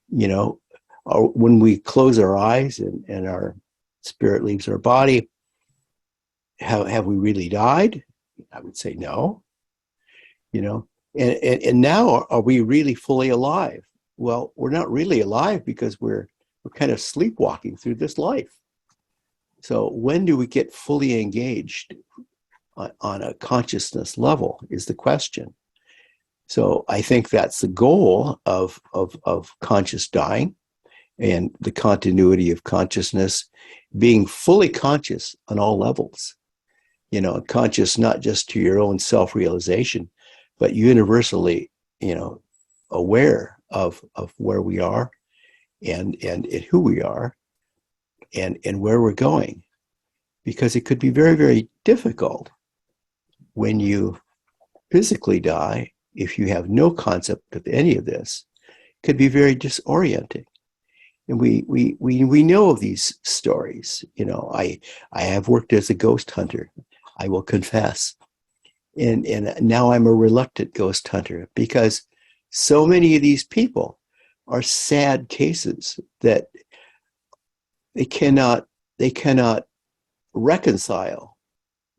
You know, when we close our eyes and our spirit leaves our body, have we really died? I would say no. You know, and now are we really fully alive? Well, we're not really alive because we're kind of sleepwalking through this life. So when do we get fully engaged on a consciousness level is the question. So I think that's the goal of conscious dying and the continuity of consciousness, being fully conscious on all levels. You know, conscious not just to your own self-realization, but universally, you know, aware of where we are and who we are and where we're going. Because it could be very, very difficult when you physically die, if you have no concept of any of this. It could be very disorienting. And we know of these stories. You know, I have worked as a ghost hunter, I will confess. And now I'm a reluctant ghost hunter because so many of these people are sad cases that they cannot reconcile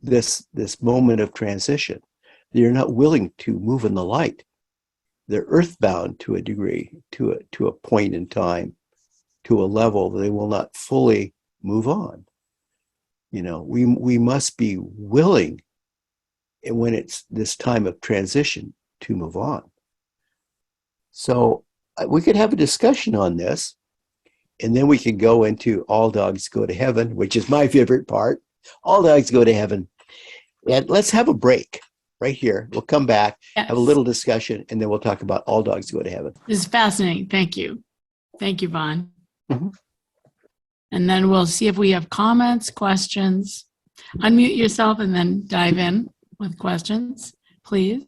this moment of transition. They're not willing to move in the light. They're earthbound to a degree, to a point in time, to a level that they will not fully move on. You know, we must be willing, and when it's this time of transition, to move on. So we could have a discussion on this, and then we can go into All Dogs Go to Heaven, which is my favorite part. All Dogs Go to Heaven. And let's have a break right here. We'll come back, Yes. have a little discussion, and then we'll talk about All Dogs Go to Heaven. This is fascinating. Thank you. Thank you, Vaughn. Mhm. And then we'll see if we have comments, questions. Unmute yourself and then dive in with questions, please.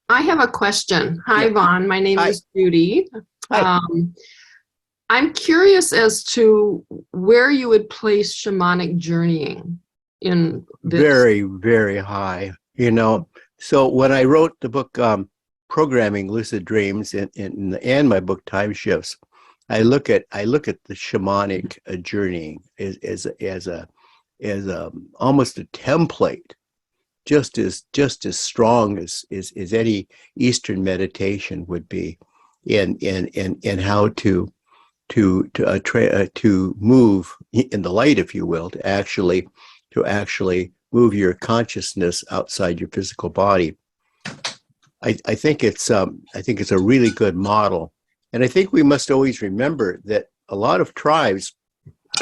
I have a question. Hi, Yeah. Vaughn. My name Hi. is Judy. Hi. I'm curious as to where you would place shamanic journeying in this. Very, very high. You know, so when I wrote the book Programming Lucid Dreams and my book Time Shifts, I look at the shamanic journeying as almost a template, just as strong as any Eastern meditation would be, in how to move in the light, if you will, to actually move your consciousness outside your physical body. I think it's a really good model, and I think we must always remember that a lot of tribes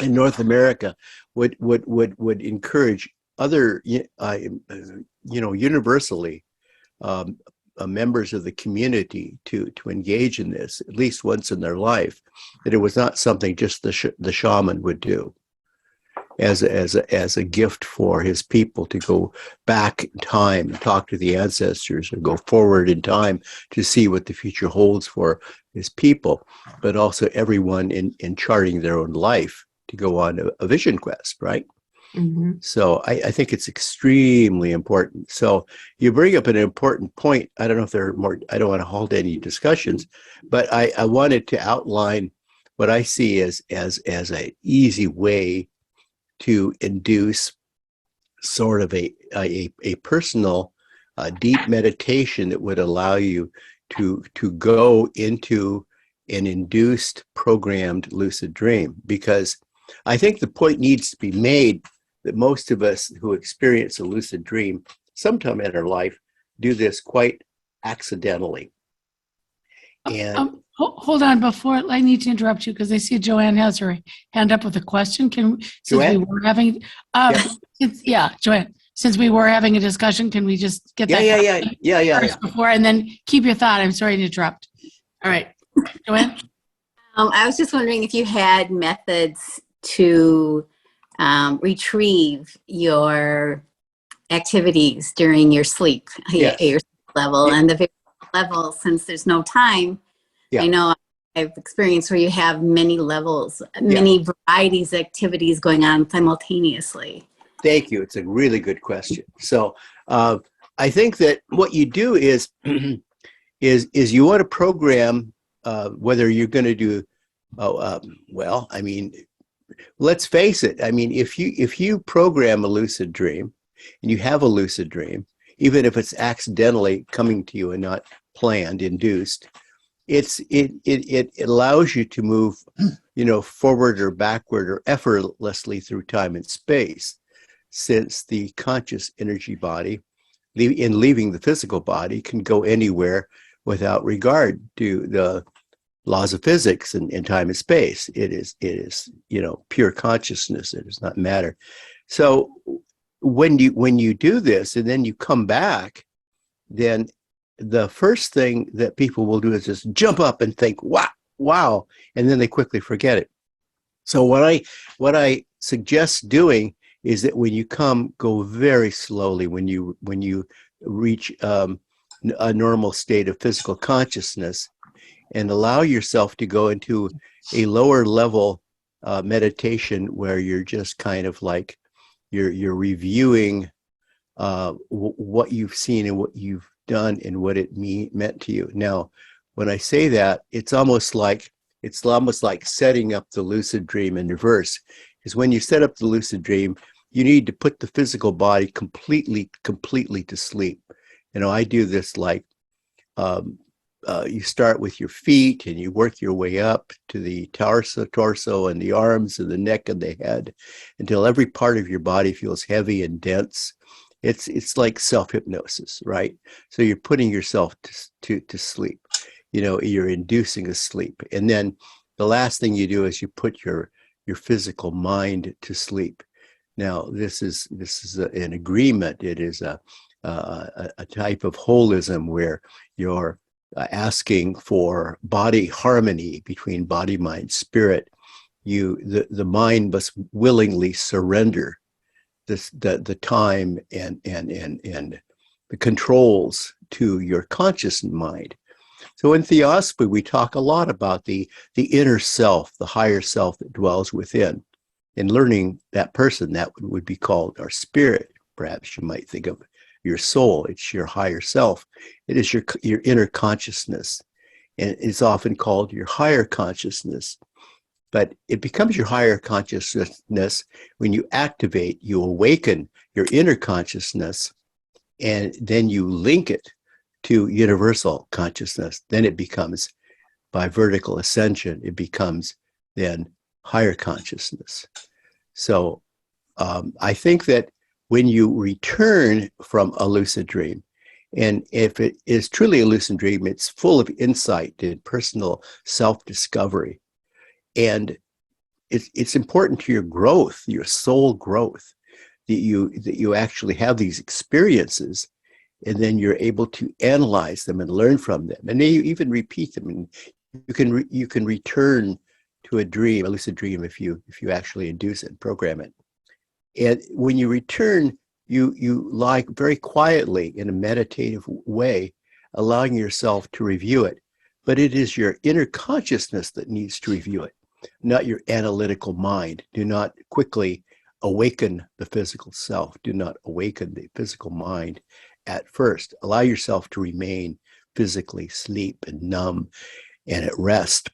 in North America would encourage other, universally, members of the community to engage in this at least once in their life. That it was not something just the shaman would do as a gift for his people to go back in time and talk to the ancestors, or go forward in time to see what the future holds for his people, but also everyone in charting their own life to go on a vision quest, right? Mm-hmm. So I think it's extremely important. So you bring up an important point. I don't know if there are more, I don't want to hold any discussions, but I wanted to outline what I see as an easy way to induce sort of a personal deep meditation that would allow you to go into an induced programmed lucid dream. Because I think the point needs to be made that most of us who experience a lucid dream sometime in our life do this quite accidentally. And Hold on, before I need to interrupt you because I see Joanne has her hand up with a question. Since Joanne? we were having, Joanne, since we were having a discussion, can we just get that yeah. first before, and then keep your thought? I'm sorry to interrupt. All right, Joanne. I was just wondering if you had methods to retrieve your activities during your sleep, Yes. your sleep level, and the various levels, since there's no time. Yeah. I know I've experienced where you have many levels, many varieties of activities going on simultaneously. Thank you. It's a really good question. So I think that what you do is you want to program whether you're going to do let's face it. I mean, if you program a lucid dream and you have a lucid dream, even if it's accidentally coming to you and not planned, induced, it allows you to move, forward or backward or effortlessly through time and space, since the conscious energy body, in leaving the physical body, can go anywhere without regard to the laws of physics and time and space. It is pure consciousness. It does not matter. So when you do this and then you come back, then the first thing that people will do is just jump up and think, wow, and then they quickly forget it. So what I suggest doing is that when you go very slowly. When you reach a normal state of physical consciousness, and allow yourself to go into a lower level meditation where you're just kind of like you're reviewing what you've seen and what you've done and what it meant to you. Now, when I say that, it's almost like setting up the lucid dream in reverse. Because when you set up the lucid dream, you need to put the physical body completely to sleep. I do this like you start with your feet and you work your way up to the torso and the arms and the neck and the head until every part of your body feels heavy and dense. It's like self-hypnosis, right? So you're putting yourself to sleep. You're inducing a sleep. And then the last thing you do is you put your physical mind to sleep. Now, this is an agreement. It is a type of holism where you're asking for body harmony between body, mind, spirit. The mind must willingly surrender the time and the controls to your conscious mind. So in Theosophy, we talk a lot about the inner self, the higher self that dwells within. In learning that person, that would be called our spirit. Perhaps you might think of your soul. It's your higher self. It is your inner consciousness. And it's often called your higher consciousness. but it becomes your higher consciousness when you activate, you awaken your inner consciousness, and then you link it to universal consciousness. Then it becomes, by vertical ascension, it becomes then higher consciousness. So I think that when you return from a lucid dream, and if it is truly a lucid dream, it's full of insight and personal self-discovery. And it's important to your growth, your soul growth, that you actually have these experiences, and then you're able to analyze them and learn from them, and then you even repeat them, and you can return to a dream, a lucid dream, if you actually induce it and program it. And when you return, you lie very quietly in a meditative way, allowing yourself to review it. But it is your inner consciousness that needs to review it, not your analytical mind. Do not quickly awaken the physical self. Do not awaken the physical mind at first. Allow yourself to remain physically asleep and numb and at rest,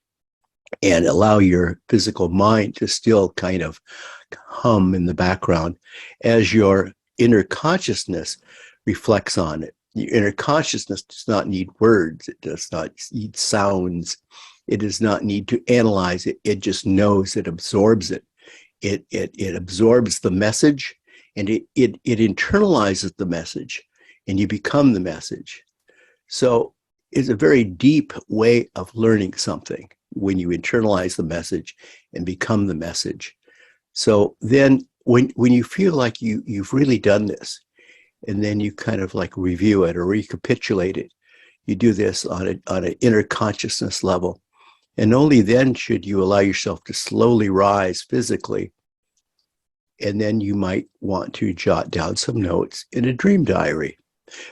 and allow your physical mind to still kind of hum in the background as your inner consciousness reflects on it. Your inner consciousness does not need words. It does not need sounds. It does not need to analyze it. It just knows. It absorbs it. It absorbs the message, and it internalizes the message, and you become the message. So it's a very deep way of learning something when you internalize the message and become the message. So then when you feel like you've really done this, and then you kind of like review it or recapitulate it, you do this on an inner consciousness level. And only then should you allow yourself to slowly rise physically. And then you might want to jot down some notes in a dream diary,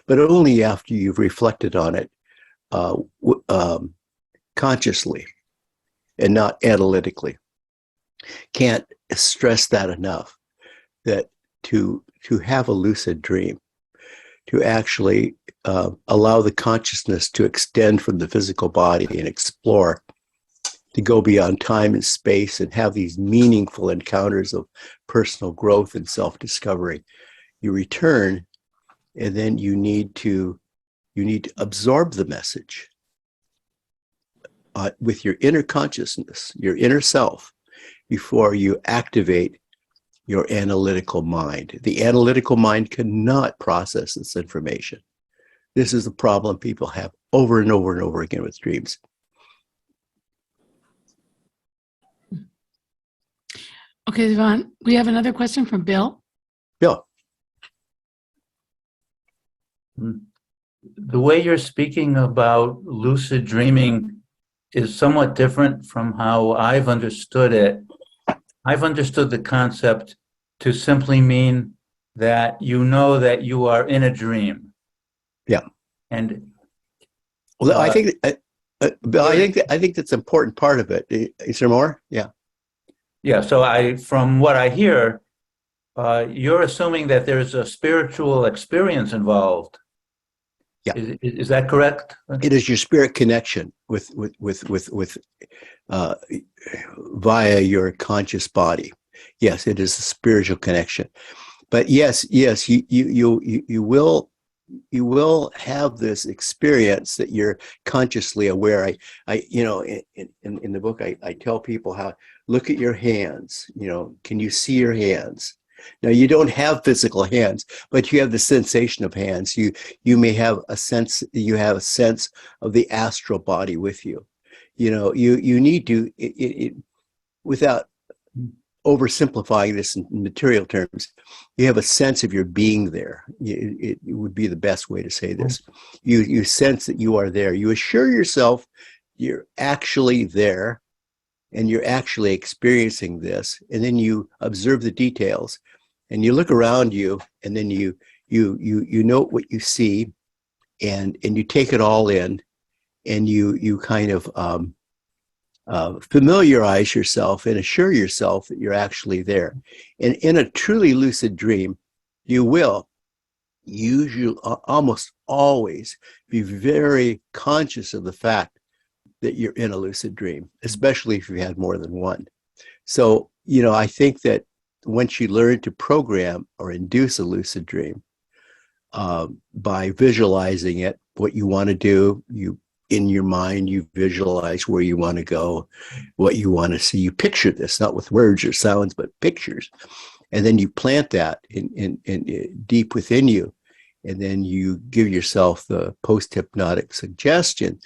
but only after you've reflected on it consciously and not analytically. Can't stress that enough, that to have a lucid dream, to actually allow the consciousness to extend from the physical body and explore, to go beyond time and space and have these meaningful encounters of personal growth and self-discovery. You return, and then you need to absorb the message with your inner consciousness, your inner self, before you activate your analytical mind. The analytical mind cannot process this information. This is the problem people have over and over and over again with dreams. Okay, Yvonne, we have another question from Bill. Bill. The way you're speaking about lucid dreaming is somewhat different from how I've understood it. I've understood the concept to simply mean that you know that you are in a dream. Yeah. And well, I think Bill, I think that's an important part of it. Is there more? Yeah. Yeah. So from what I hear, you're assuming that there's a spiritual experience involved. Yeah. Is that correct? It is your spirit connection with via your conscious body. Yes, it is a spiritual connection. But yes, you will have this experience that you're consciously aware. I in the book I tell people how, look at your hands. Can you see your hands? Now, you don't have physical hands, but you have the sensation of hands. You may have a sense. You have a sense of the astral body with you. You need to, without oversimplifying this in material terms, you have a sense of your being there. It would be the best way to say this. You sense that you are there. You assure yourself you're actually there, and you're actually experiencing this, and then you observe the details, and you look around you, and then you note what you see, and you take it all in, and you kind of familiarize yourself and assure yourself that you're actually there. And in a truly lucid dream, you will usually almost always be very conscious of the fact that you're in a lucid dream, especially if you've had more than one. So, you know, I think that once you learn to program or induce a lucid dream, by visualizing it, what you want to do, you in your mind, you visualize where you want to go, what you want to see. You picture this, not with words or sounds, but pictures. And then you plant that in deep within you. And then you give yourself the post-hypnotic suggestion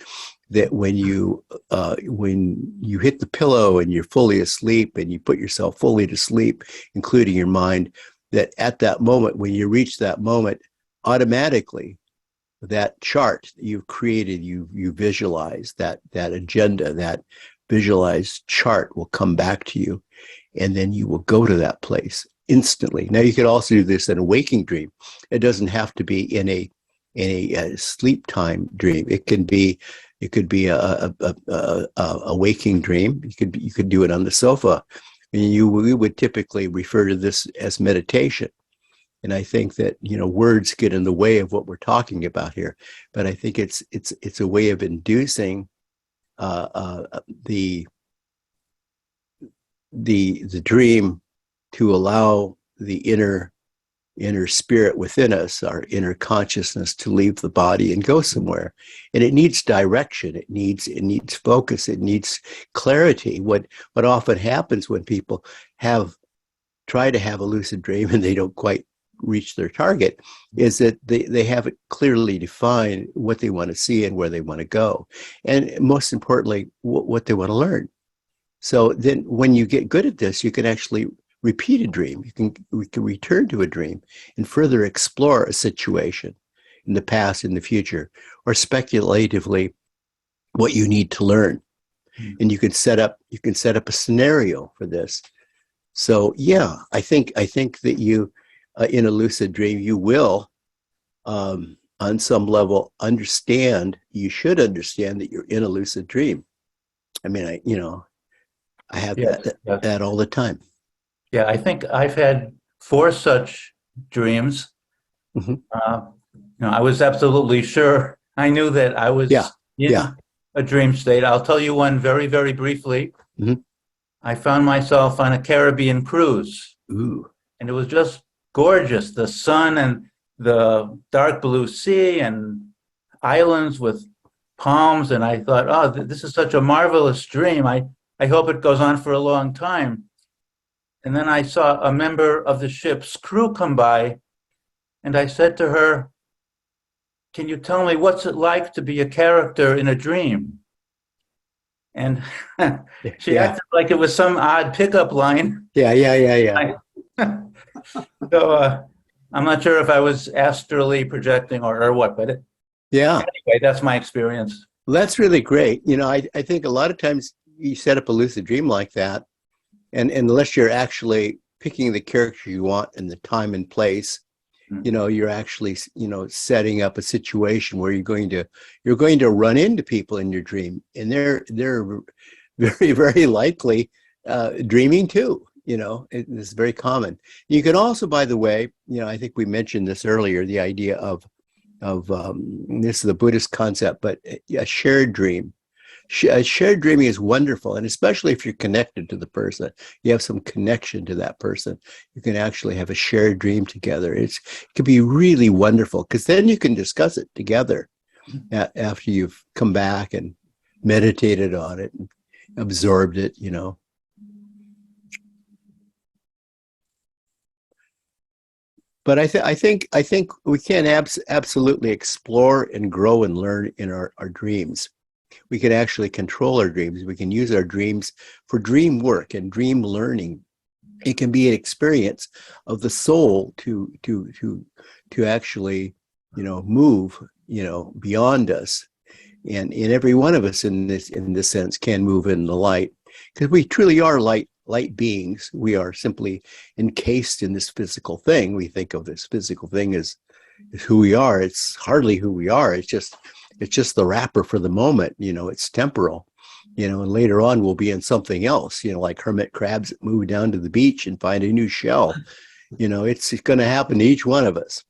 that when you hit the pillow and you're fully asleep and you put yourself fully to sleep, including your mind, that at that moment, when you reach that moment, automatically that chart that you've created, you visualize that agenda, that visualized chart will come back to you, and then you will go to that place instantly. Now you could also do this in a waking dream. It doesn't have to be in a sleep time dream. It could be a waking dream. You could do it on the sofa. And we would typically refer to this as meditation. And I think that, you know, words get in the way of what we're talking about here. But I think it's a way of inducing the dream to allow the inner spirit within us, our inner consciousness, to leave the body and go somewhere. And it needs direction. It needs focus. It needs clarity. What often happens when people try to have a lucid dream and they don't quite reach their target is that they haven't clearly defined what they want to see and where they want to go. And most importantly, what they want to learn. So then when you get good at this, you can actually repeat a dream. We can return to a dream and further explore a situation in the past, in the future, or speculatively what you need to learn. And you can set up a scenario for this. So yeah, I think that you in a lucid dream, you will on some level you should understand that you're in a lucid dream. I mean, I have that all the time. Yeah, I think I've had 4 such dreams. Mhm. I was absolutely sure. I knew that I was in a dream state. I'll tell you one very, very briefly. Mhm. I found myself on a Caribbean cruise. Ooh. And it was just gorgeous. The sun and the dark blue sea and islands with palms. And I thought, oh, this is such a marvelous dream. I hope it goes on for a long time. And then I saw a member of the ship's crew come by, and I said to her, "Can you tell me what's it like to be a character in a dream?" And she acted like it was some odd pickup line. Yeah. So I'm not sure if I was astrally projecting or what, but anyway, that's my experience. Well, that's really great. You know, I think a lot of times you set up a lucid dream like that, and unless you're actually picking the character you want and the time and place, you know, you're actually, you know, setting up a situation where you're going to run into people in your dream, and they're very, very likely dreaming too. You know, it's very common. You can also, by the way, you know, I think we mentioned this earlier, the idea of this is the Buddhist concept, but a shared dream. Shared dreaming is wonderful, and especially if you're connected to the person, you have some connection to that person, you can actually have a shared dream together. It can be really wonderful, because then you can discuss it together after you've come back and meditated on it and absorbed it, you know. But I think we can absolutely explore and grow and learn in our dreams. We can actually control our dreams. We can use our dreams for dream work and dream learning. It can be an experience of the soul to actually, you know, move, you know, beyond us. And every one of us in this sense can move in the light, because we truly are light beings. We are simply encased in this physical thing. We think of this physical thing as who we are. It's hardly who we are. It's just the wrapper for the moment. You know, it's temporal. You know, and later on we'll be in something else. You know, like hermit crabs that move down to the beach and find a new shell. You know, it's going to happen to each one of us.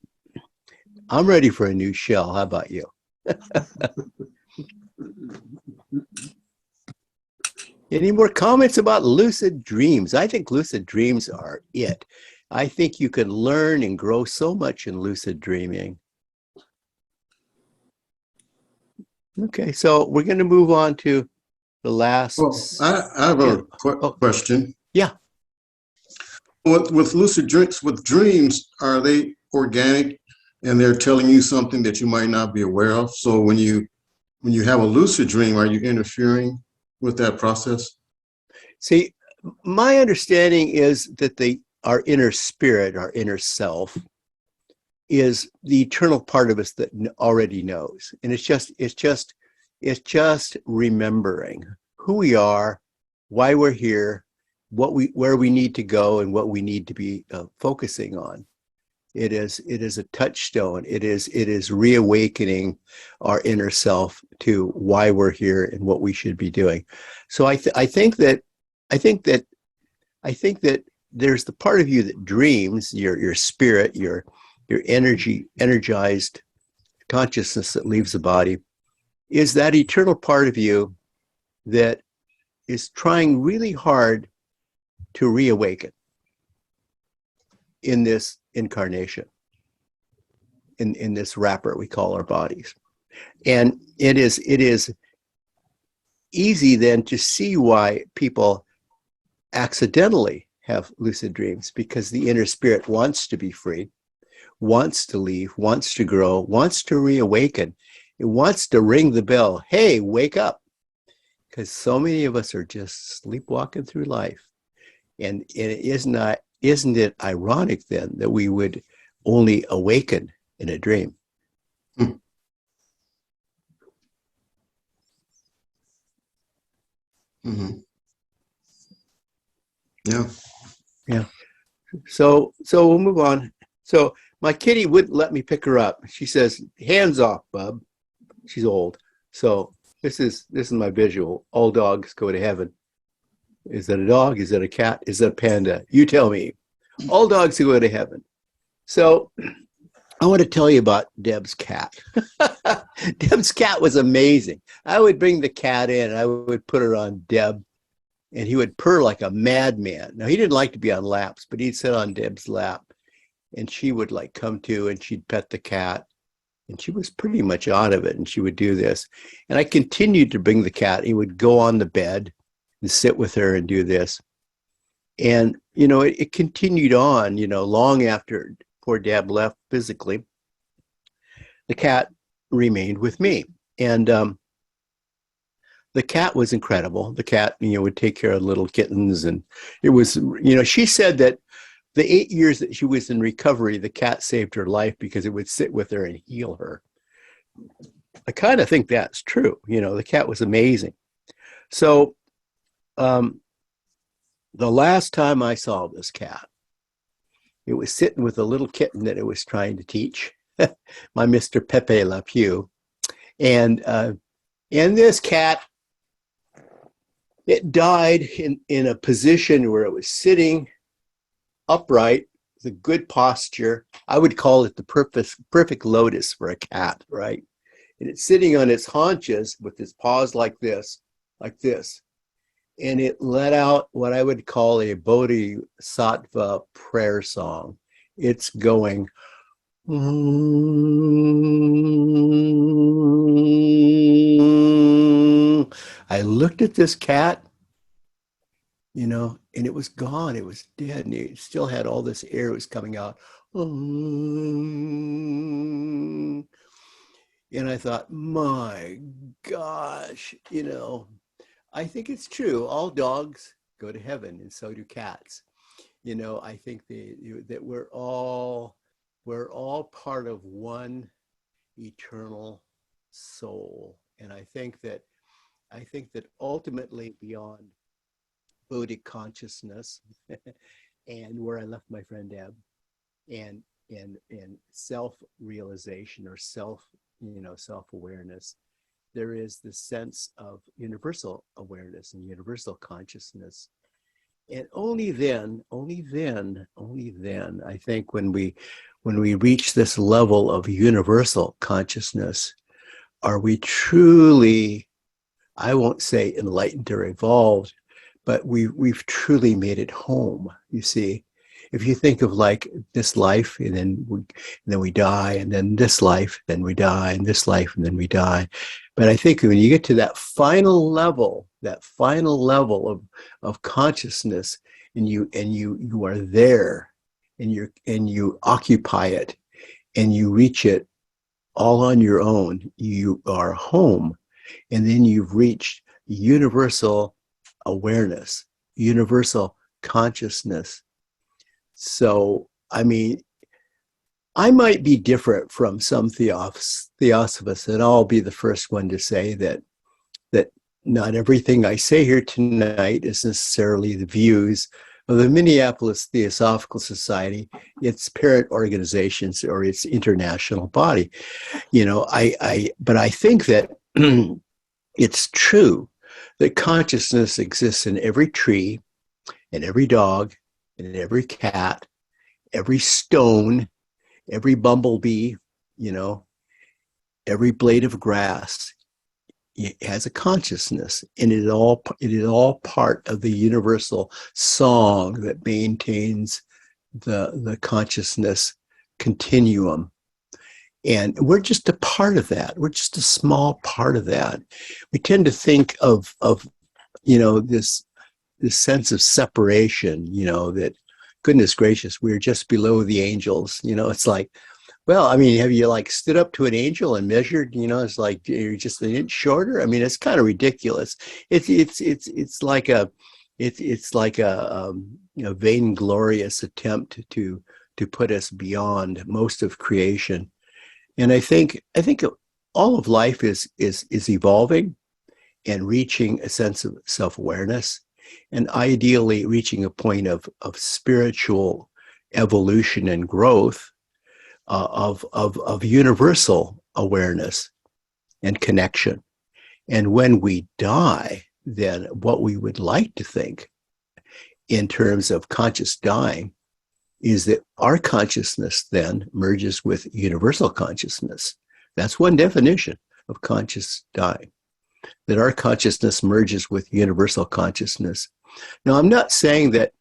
I'm ready for a new shell. How about you? Any more comments about lucid dreams? I think lucid dreams are it. I think you can learn and grow so much in lucid dreaming. Okay, so we're going to move on to the last. Well, I have a question. Yeah. With lucid dreams, with dreams, are they organic and they're telling you something that you might not be aware of? So when you have a lucid dream, are you interfering with that process? See, my understanding is that our inner spirit, our inner self, is the eternal part of us that already knows, and it's just remembering who we are, why we're here, where we need to go, and what we need to be focusing on. It is a touchstone. It is reawakening our inner self to why we're here and what we should be doing. So I think that there's the part of you that dreams, your spirit, your energized consciousness that leaves the body, is that eternal part of you that is trying really hard to reawaken in this incarnation, in this wrapper we call our bodies. And it is easy then to see why people accidentally have lucid dreams, because the inner spirit wants to be free, wants to leave, wants to grow, wants to reawaken. It wants to ring the bell. Hey, wake up. Because so many of us are just sleepwalking through life. And isn't it ironic then that we would only awaken in a dream? Mm-hmm. Yeah. Yeah. So we'll move on. So my kitty wouldn't let me pick her up. She says, "Hands off, bub." She's old. So this is my visual. All dogs go to heaven. Is that a dog? Is that a cat? Is that a panda? You tell me. All dogs go to heaven. So I want to tell you about Deb's cat. Deb's cat was amazing. I would bring the cat in and I would put her on Deb, and he would purr like a madman. Now, he didn't like to be on laps, but he'd sit on Deb's lap, and she would like come to and she'd pet the cat, and she was pretty much out of it, and she would do this. And I continued to bring the cat. He would go on the bed and sit with her and do this. And, it continued on, long after poor Deb left physically. The cat remained with me. And the cat was incredible. The cat, would take care of little kittens. And it was, she said that the 8 years that she was in recovery, the cat saved her life because it would sit with her and heal her. I kind of think that's true. The cat was amazing. So the last time I saw this cat, it was sitting with a little kitten that it was trying to teach, my Mr. Pepe Le Pew. And this cat, it died in a position where it was sitting upright, with a good posture. I would call it the perfect lotus for a cat, right? And it's sitting on its haunches with its paws like this. And it let out what I would call a bodhisattva prayer song. It's going, I looked at this cat, and it was gone. It was dead. And it still had all this air was coming out. And I thought, my gosh, I think it's true. All dogs go to heaven, and so do cats. I think that we're all part of one eternal soul. And I think that ultimately beyond Buddhic consciousness and where I left my friend Deb and self-realization or self-awareness, there is this sense of universal awareness and universal consciousness. And only then, I think when we reach this level of universal consciousness, are we truly I won't say enlightened or evolved, but we've truly made it home. You see, if you think of like this life, and then we die, and then this life, then we die, and this life, and then we die. But I think when you get to that final level of consciousness, and you are there, and you occupy it, and you reach it all on your own, you are home. And then you've reached universal awareness, universal consciousness. So, I mean, I might be different from some theosophists, and I'll be the first one to say that not everything I say here tonight is necessarily the views of the Minneapolis Theosophical Society, its parent organizations, or its international body. But I think that it's true that consciousness exists in every tree, in every dog, in every cat, every stone, every bumblebee, every blade of grass. It has a consciousness, and it is all part of the universal song that maintains the consciousness continuum. And we're just a part of that. We're just a small part of that. We tend to think of this sense of separation, that, goodness gracious, we're just below the angels. It's like, well, I mean, have you like stood up to an angel and measured, it's like you're just an inch shorter? I mean, it's kind of ridiculous. It's like a vainglorious attempt to put us beyond most of creation. And I think all of life is evolving and reaching a sense of self-awareness, and ideally reaching a point of spiritual evolution and growth, of universal awareness and connection. And when we die, then what we would like to think in terms of conscious dying is that our consciousness then merges with universal consciousness. That's one definition of conscious dying, that our consciousness merges with universal consciousness. Now, I'm not saying that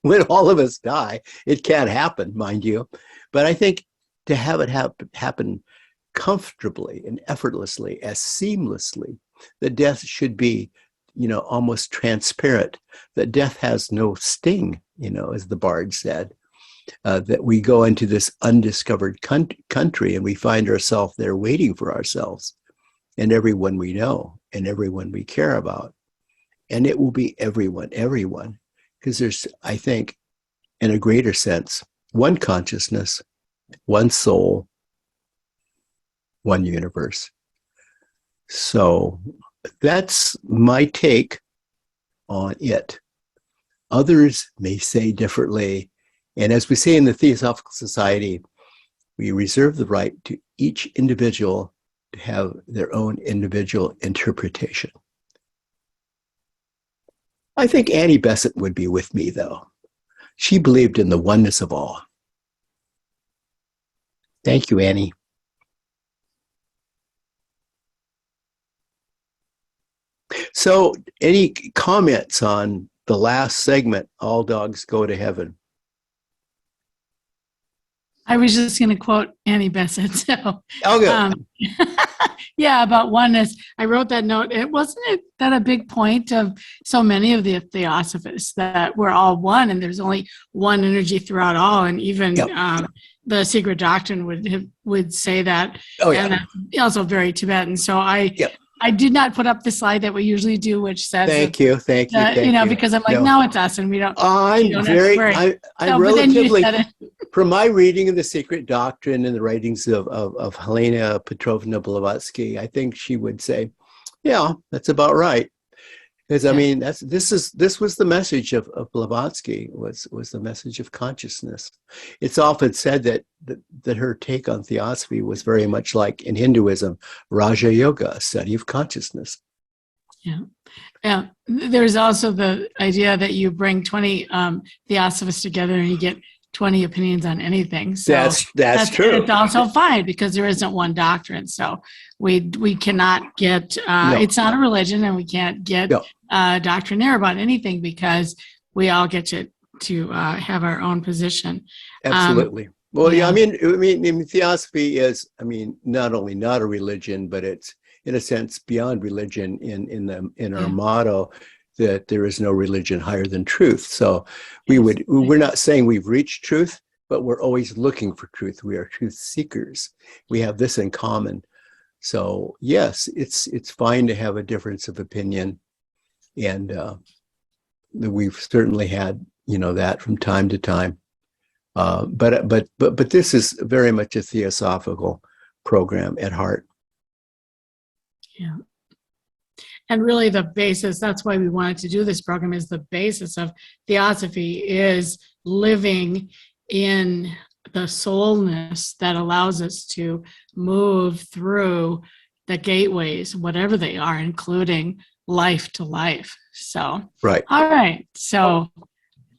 when all of us die, it can't happen, mind you, but I think to have it happen comfortably and effortlessly, as seamlessly, that death should be, almost transparent, that death has no sting, as the bard said, that we go into this undiscovered country and we find ourselves there waiting for ourselves and everyone we know and everyone we care about. And it will be everyone, because there's, I think, in a greater sense, one consciousness, one soul, one universe. So that's my take on it. Others may say differently. And as we say in the Theosophical Society, we reserve the right to each individual to have their own individual interpretation. I think Annie Besant would be with me, though. She believed in the oneness of all. Thank you, Annie. So, any comments on the last segment, All Dogs Go to Heaven? I was just going to quote Annie Besant. So, Okay. Yeah, about oneness. I wrote that note. Wasn't that a big point of so many of the theosophists, that we're all one and there's only one energy throughout all, and even the Secret Doctrine would say that. Oh, yeah. And that's also very Tibetan. So I did not put up the slide that we usually do, which says Thank you. because I'm like, no, it's us, and we don't. I'm relatively, from my reading of the Secret Doctrine and the writings of Helena Petrovna Blavatsky, I think she would say, yeah, that's about right. Because I mean, this was the message of Blavatsky, was the message of consciousness. It's often said that her take on theosophy was very much like in Hinduism, Raja Yoga, a study of consciousness. Yeah. There's also the idea that you bring 20 theosophists together and you get 20 opinions on anything. So That's true. It's also fine because there isn't one doctrine. So we cannot get, No. it's not a religion, and we can't get No. doctrinaire about anything because we all get to have our own position. Absolutely. Well, yeah, yeah. I mean, theosophy is, not only not a religion, but it's in a sense beyond religion in our Yeah. motto that there is no religion higher than truth. So we're not saying we've reached truth, but we're always looking for truth. We are truth seekers. We have this in common. So yes, it's fine to have a difference of opinion, and we've certainly had that from time to time. But this is very much a theosophical program at heart. Yeah. And really the basis, that's why we wanted to do this program, is the basis of theosophy is living in the soulness that allows us to move through the gateways, whatever they are, including life to life. So, Right. all right. So,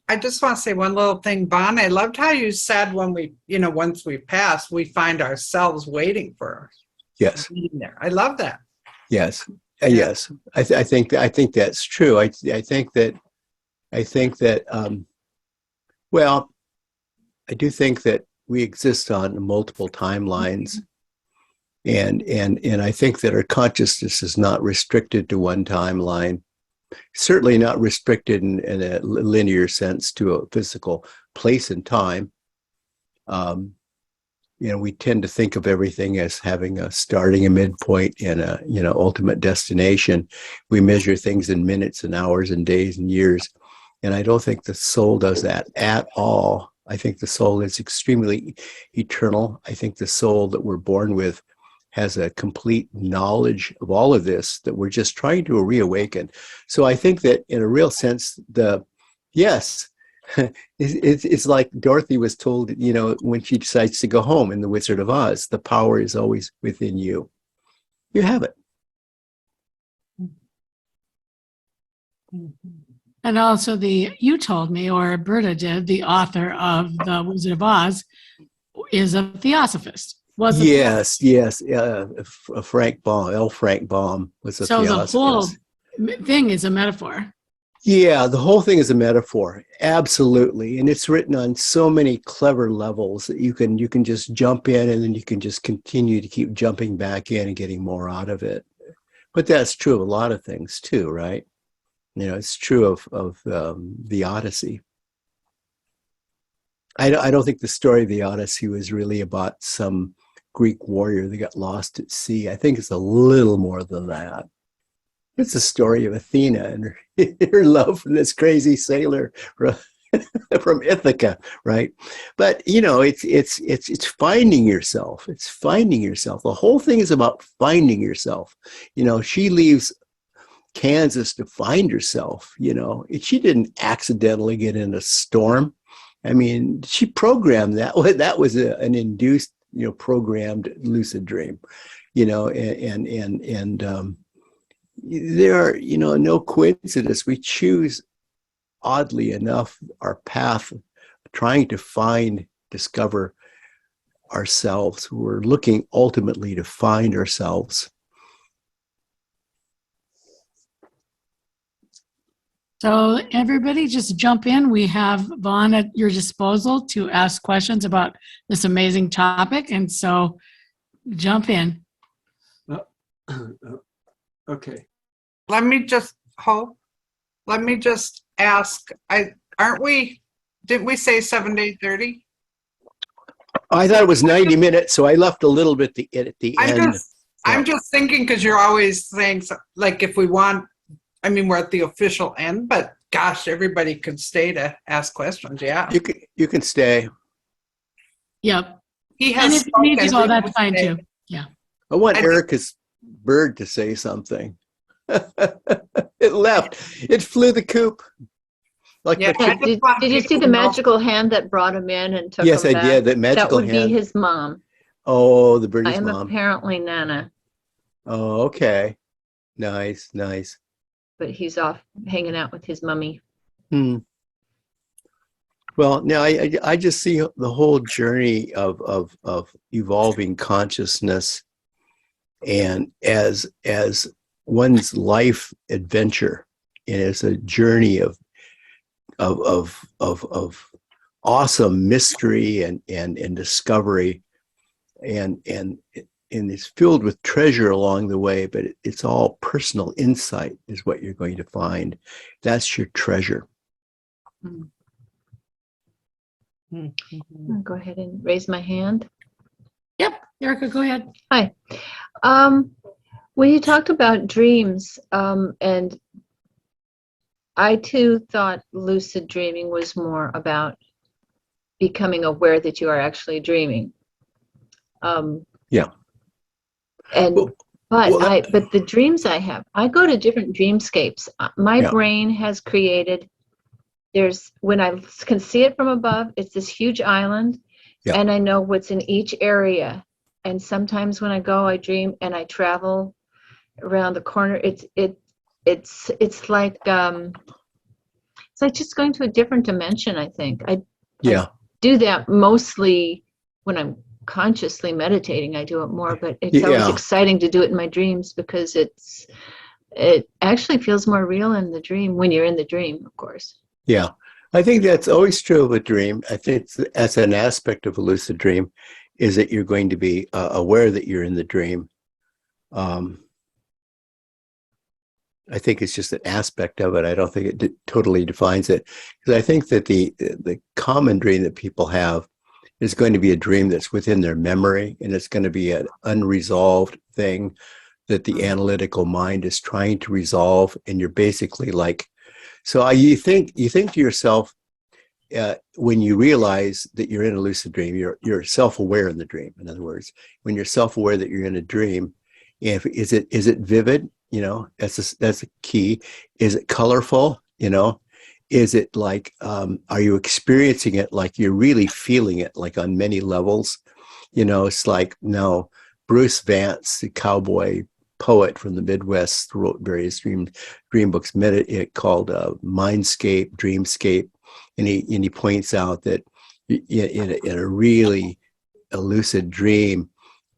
I just want to say one little thing, Bon. I loved how you said when we, once we pass, we find ourselves waiting for Yes. being there. I love that. Yes. Yes. I think that's true. I think that well, I do think that we exist on multiple timelines, and I think that our consciousness is not restricted to one timeline. Certainly not restricted in a linear sense to a physical place and time. We tend to think of everything as having a starting, a midpoint, and a ultimate destination. We measure things in minutes and hours and days and years, and I don't think the soul does that at all. I think the soul is extremely eternal. I think the soul that we're born with has a complete knowledge of all of this that we're just trying to reawaken. So I think that in a real sense, it's like Dorothy was told, when she decides to go home in The Wizard of Oz, the power is always within you. You have it. and also you told me, or Berta did, the author of The Wizard of Oz is a theosophist. Yes. Frank Baum, L. Frank Baum was a So the whole theosophist. thing is a metaphor. Yeah, the whole thing is a metaphor, absolutely, and it's written on so many clever levels that you can just jump in, and then you can just continue to keep jumping back in and getting more out of it. But that's true of a lot of things too, right? It's true of the Odyssey. I don't think the story of the Odyssey was really about some Greek warrior that got lost at sea. I think it's a little more than that. It's the story of Athena and her love for this crazy sailor from Ithaca, right? But it's finding yourself. It's finding yourself. The whole thing is about finding yourself. She leaves Kansas to find herself. She didn't accidentally get in a storm. She programmed that. That was an induced, programmed lucid dream. There are, no coincidence. We choose, oddly enough, our path, trying to discover ourselves. We're looking ultimately to find ourselves. So everybody just jump in. We have Vaughn at your disposal to ask questions about this amazing topic. And so jump in. Okay. Let me just ask, didn't we say 7 to 8:30? I thought it was 90 minutes, so I left a little bit at the end. I'm just thinking, because you're always saying, like, if we want, we're at the official end, but gosh, everybody could stay to ask questions. Yeah. You can stay. Yep. He And has if you need to spoken. go, that's fine too. Yeah. I want I- Erica's bird to say something. It left. It flew the coop. Like Yeah, the I chick- just want Did you see people the to know. magical hand that brought him in and took Yes, him I back? did. That That magical would hand. be his mom. Oh, the I birdie's am mom. apparently Nana, Oh, okay. Nice. but he's off hanging out with his mummy. Hmm. Well, now I just see the whole journey of evolving consciousness and as one's life adventure, and as a journey of awesome mystery and discovery, and it's filled with treasure along the way, but it's all personal insight is what you're going to find. That's your treasure. I'm gonna go ahead and raise my hand. Yep, Erica, go ahead. Hi. When you talked about dreams, and I too thought lucid dreaming was more about becoming aware that you are actually dreaming. Yeah. And Well, but the dreams I have, I go to different dreamscapes. My Yeah. brain has created. When I can see it from above, it's this huge island, Yeah. and I know what's in each area. And sometimes when I go, I dream and I travel around the corner. It's like just going to a different dimension. I think I Yeah. do that mostly when I'm consciously meditating. I do it more, but it's always Yeah. exciting to do it in my dreams because it actually feels more real in the dream when you're in the dream, of course. Yeah, I think that's always true of a dream. I think as an aspect of a lucid dream is that you're going to be aware that you're in the dream. I think it's just an aspect of it. I don't think it totally defines it, because I think that the common dream that people have is going to be a dream that's within their memory, and it's going to be an unresolved thing that the analytical mind is trying to resolve, and you're basically like. So you think to yourself, when you realize that you're in a lucid dream, you're self-aware in the dream. In other words, when you're self-aware that you're in a dream, is it vivid? That's a key. Is it colorful? Is it like, are you experiencing it like you're really feeling it, like on many levels? It's like, no, Bruce Vance, the cowboy poet from the Midwest, wrote various dream books, called Mindscape, Dreamscape, and he points out that in a really lucid dream,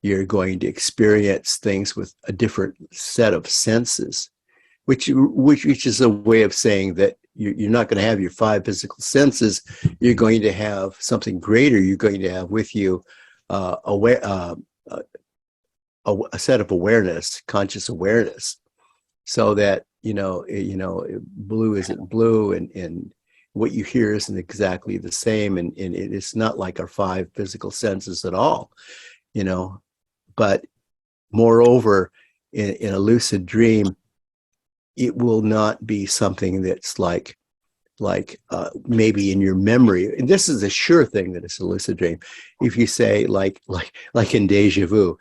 you're going to experience things with a different set of senses, which is a way of saying that you're not going to have your five physical senses. You're going to have something greater. You're going to have with you a set of awareness, conscious awareness, so that blue isn't blue, and what you hear isn't exactly the same, and it's not like our five physical senses at all, But moreover, in a lucid dream, it will not be something that's like maybe in your memory. And this is a sure thing that it's a lucid dream. If you say like in Deja Vu,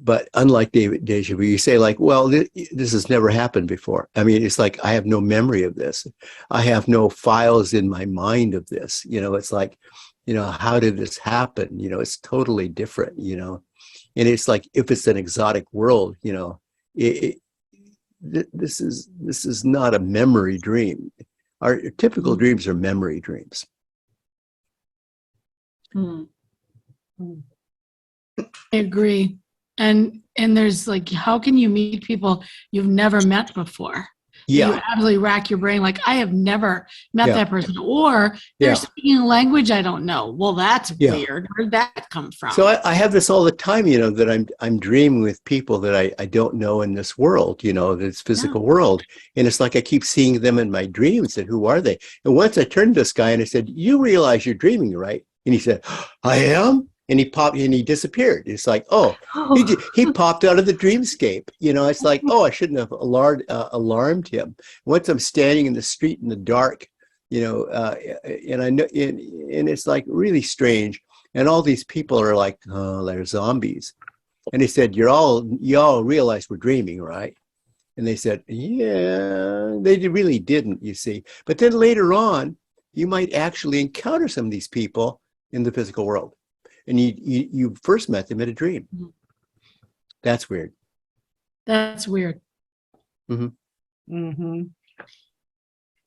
but unlike Deja Vu, you say like, well, this has never happened before. I mean, it's like, I have no memory of this. I have no files in my mind of this. It's like, how did this happen? It's totally different, and it's like, if it's an exotic world, this is not a memory dream. Our typical dreams are memory dreams. I agree. And there's like, how can you meet people you've never met before? Yeah. You absolutely rack your brain. Like, I have never met Yeah. that person, or they're Yeah. speaking a language I don't know. Well, that's Yeah. weird. Where'd that come from? So I have this all the time, that I'm dreaming with people that I don't know in this world, this physical world. And it's like I keep seeing them in my dreams, and who are they? And once I turned to this guy and I said, you realize you're dreaming, right? And he said, I am? And he popped and he disappeared. It's like, he popped out of the dreamscape. It's like, I shouldn't have alarmed him. Once I'm standing in the street in the dark, and I know, and it's like really strange. And all these people are like, they're zombies. And he said, you all realize we're dreaming, right? And they said, yeah, they really didn't, you see. But then later on, you might actually encounter some of these people in the physical world. And you first met them in a dream. Mhm. That's weird. That's weird. Mm-hmm.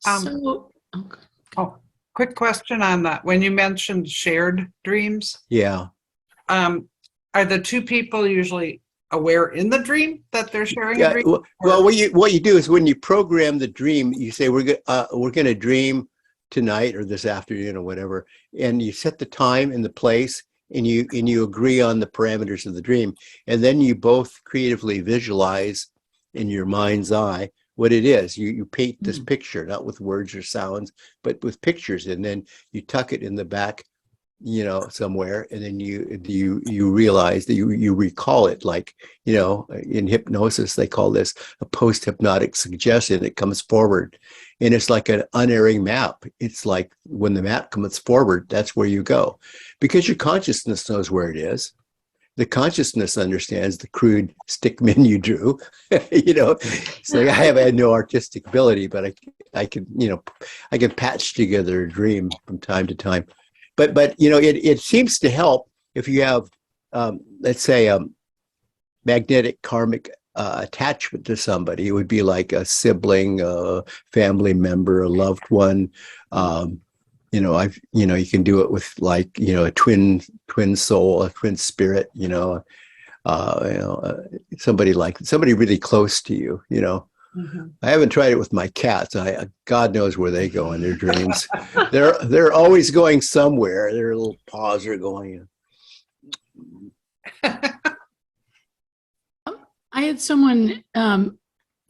So, okay. Oh, quick question on that. When you mentioned shared dreams, Yeah. are the two people usually aware in the dream that they're sharing a Yeah. dream? Well, what you do is when you program the dream, you say we're going to dream tonight or this afternoon or whatever, and you set the time and the place, and you agree on the parameters of the dream, and then you both creatively visualize in your mind's eye what it is. You paint this picture, not with words or sounds, but with pictures, and then you tuck it in the back, somewhere, and then you realize that you recall it, like, in hypnosis they call this a post-hypnotic suggestion. It comes forward, and it's like an unerring map. It's like when the map comes forward, that's where you go, because your consciousness knows where it is. The consciousness understands the crude stick men you drew, So I have had no artistic ability, but I can patch together a dream from time to time. But it seems to help if you have, let's say, a magnetic karmic attachment to somebody. It would be like a sibling, a family member, a loved one. You can do it with, like, a twin soul, a twin spirit. Somebody really close to you. Mm-hmm. I haven't tried it with my cats. God knows where they go in their dreams. They're always going somewhere. Their little paws are going. I had someone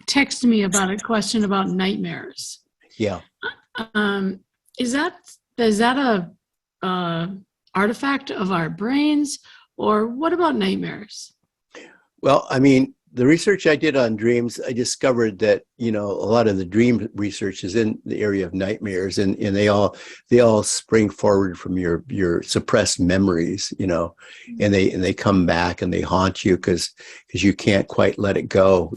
text me about a question about nightmares. Yeah. Is that a artifact of our brains, or what about nightmares? Well, I mean, the research I did on dreams, I discovered that, a lot of the dream research is in the area of nightmares, and they all spring forward from your suppressed memories, and they come back and they haunt you because you can't quite let it go.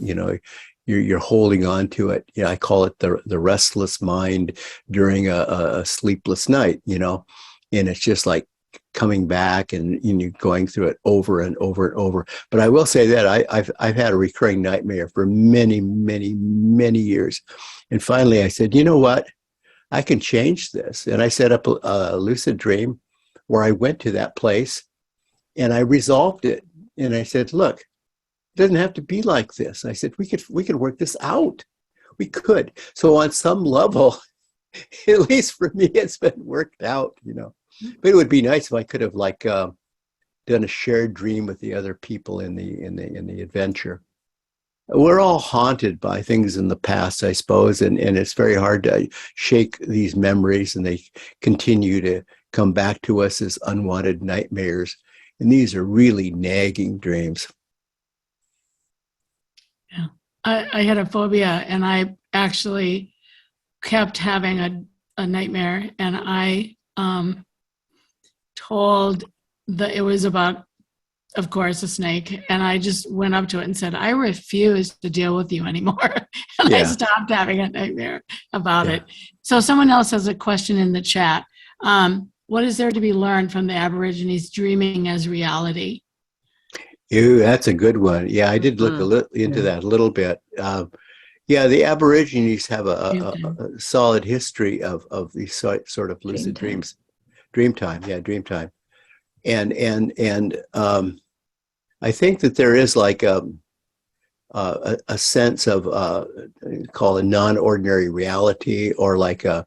You're holding on to it. I call it the restless mind during a sleepless night, and it's just like coming back and you going through it over and over and over. But I will say that I've had a recurring nightmare for many, many, many years. And finally I said, you know what? I can change this. And I set up a lucid dream where I went to that place and I resolved it. And I said, look, it doesn't have to be like this. I said, we could work this out. We could. So on some level, at least for me, it's been worked out, But it would be nice if I could have done a shared dream with the other people in the adventure. We're all haunted by things in the past, I suppose, and it's very hard to shake these memories, and they continue to come back to us as unwanted nightmares. And these are really nagging dreams. Yeah, I had a phobia, and I actually kept having a nightmare, and I told that it was about, of course, a snake, and I just went up to it and said, I refuse to deal with you anymore. And I stopped having a nightmare about it. So someone else has a question in the chat. What is there to be learned from the Aborigines dreaming as reality? Ew, that's a good one. Yeah, I did look into that a little bit. The Aborigines have a solid history of these sort of lucid dreams. Dreamtime. And I think that there is like a sense of call a non-ordinary reality, or like a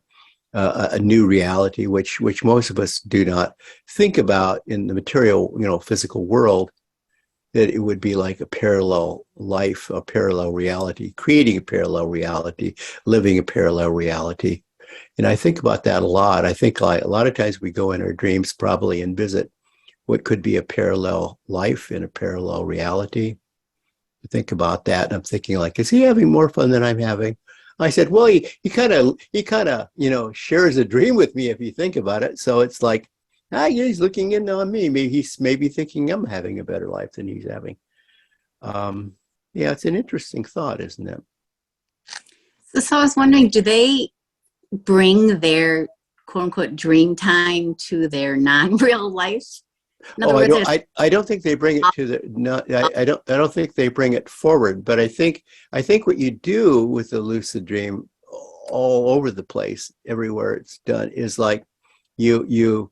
new reality, which most of us do not think about in the material, physical world. That it would be like a parallel life, a parallel reality, creating a parallel reality, living a parallel reality. And I think about that a lot. I think a lot of times we go in our dreams probably and visit what could be a parallel life in a parallel reality. I think about that, and I'm thinking, like, is he having more fun than I'm having? I said, well, he kind of shares a dream with me if you think about it. So it's like, he's looking in on me. Maybe he's thinking I'm having a better life than he's having. It's an interesting thought, isn't it? So I was wondering, do they bring their quote unquote dream time to their non-real life? In other words, I don't think they bring it to the. No, I don't think they bring it forward. But I think what you do with the lucid dream all over the place, everywhere it's done, is like you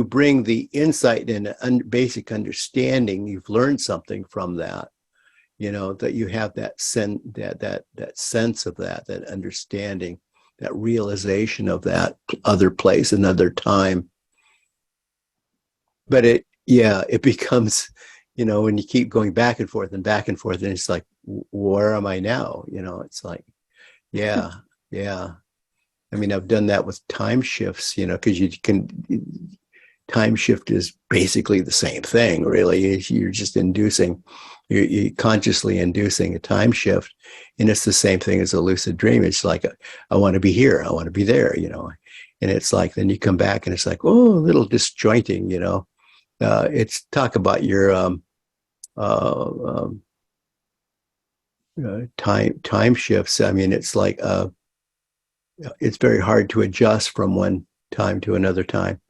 bring the insight and basic understanding. You've learned something from that, that you have that sense of that understanding, that realization of that other place, another time. But it becomes, when you keep going back and forth, and it's like, where am I now? It's like, yeah. I mean, I've done that with time shifts, because time shift is basically the same thing, really. You're just you're consciously inducing a time shift. And it's the same thing as a lucid dream. It's like, I want to be here, I want to be there, and it's like, then you come back and it's like, oh, a little disjointing, it's talk about your time shifts. I mean, it's like, it's very hard to adjust from one time to another time.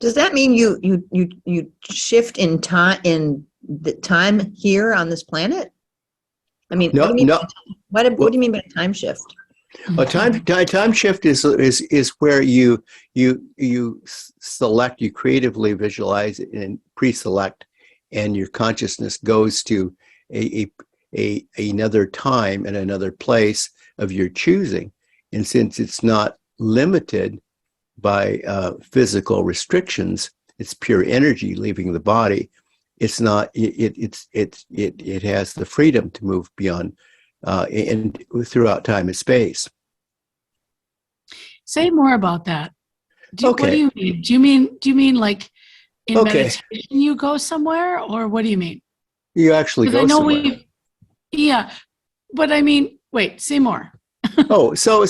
Does that mean you shift in the time here on this planet? I mean, No, what do you mean by time shift? A time shift is where you select, you creatively visualize and pre-select, and your consciousness goes to another time and another place of your choosing. And since it's not limited by physical restrictions, it's pure energy leaving the body. It's not. It has the freedom to move beyond and throughout time and space. Say more about that. Okay. What do you mean? Do you mean like in Okay. meditation you go somewhere, or what do you mean? You actually 'Cause I go know somewhere. yeah, but I mean, wait, say more. Oh, so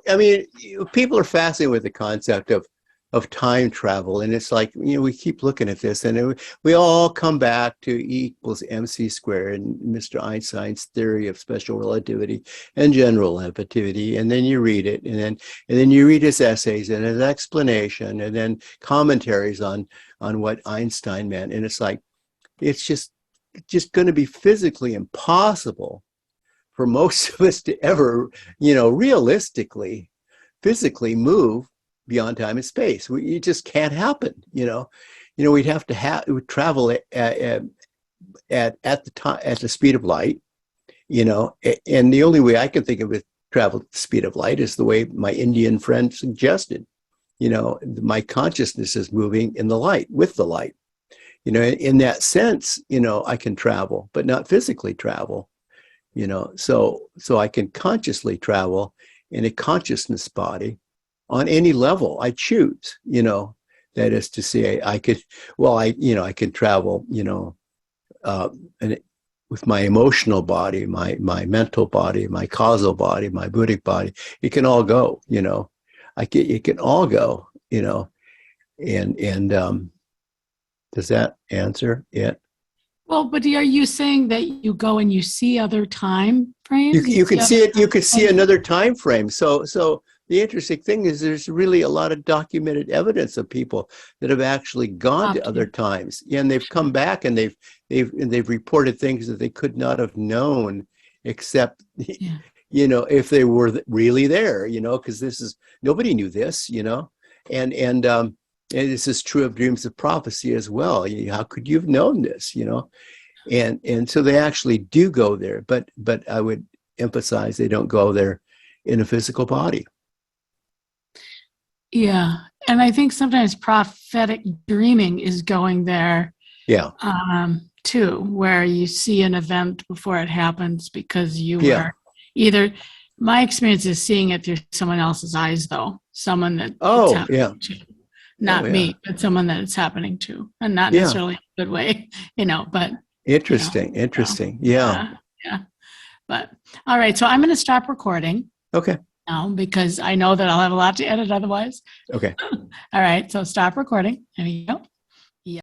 I mean, people are fascinated with the concept of time travel, and it's like, we keep looking at this, and we all come back to E = mc squared and Mr. Einstein's theory of special relativity and general relativity, and then you read it, and then you read his essays and his explanation, and then commentaries on what Einstein meant, and it's like, it's just going to be physically impossible for most of us to ever, realistically, physically move beyond time and space. It just can't happen. We'd have to travel at the speed of light. And the only way I can think of it, travel at the speed of light, is the way my Indian friend suggested. My consciousness is moving in the light, with the light. In that sense, I can travel, but not physically travel. So I can consciously travel in a consciousness body on any level I choose, that is to say, I can travel, and with my emotional body, my mental body, my causal body, my buddhic body. It can all go, it can all go, and does that answer it? Well, but are you saying that you go and you see other time frames? You can see it. You could see frames? another time frame. So the interesting thing is, there's really a lot of documented evidence of people that have actually gone to other times, and they've come back and they've reported things that they could not have known, except if they were really there. Because nobody knew this. And this is true of dreams of prophecy as well. How could you have known this? And so they actually do go there, but I would emphasize they don't go there in a physical body. Yeah, and I think sometimes prophetic dreaming is going there. Yeah. Too, where you see an event before it happens because you Yeah. were either. My experience is seeing it through someone else's eyes, though. Someone that. Oh, it's happening yeah. to. Not Oh, yeah. me, but someone that it's happening to, and not Yeah. necessarily in a good way, but. Interesting. Yeah. Yeah. But all right, so I'm going to stop recording Okay. now because I know that I'll have a lot to edit otherwise. Okay. All right, so stop recording. There you go.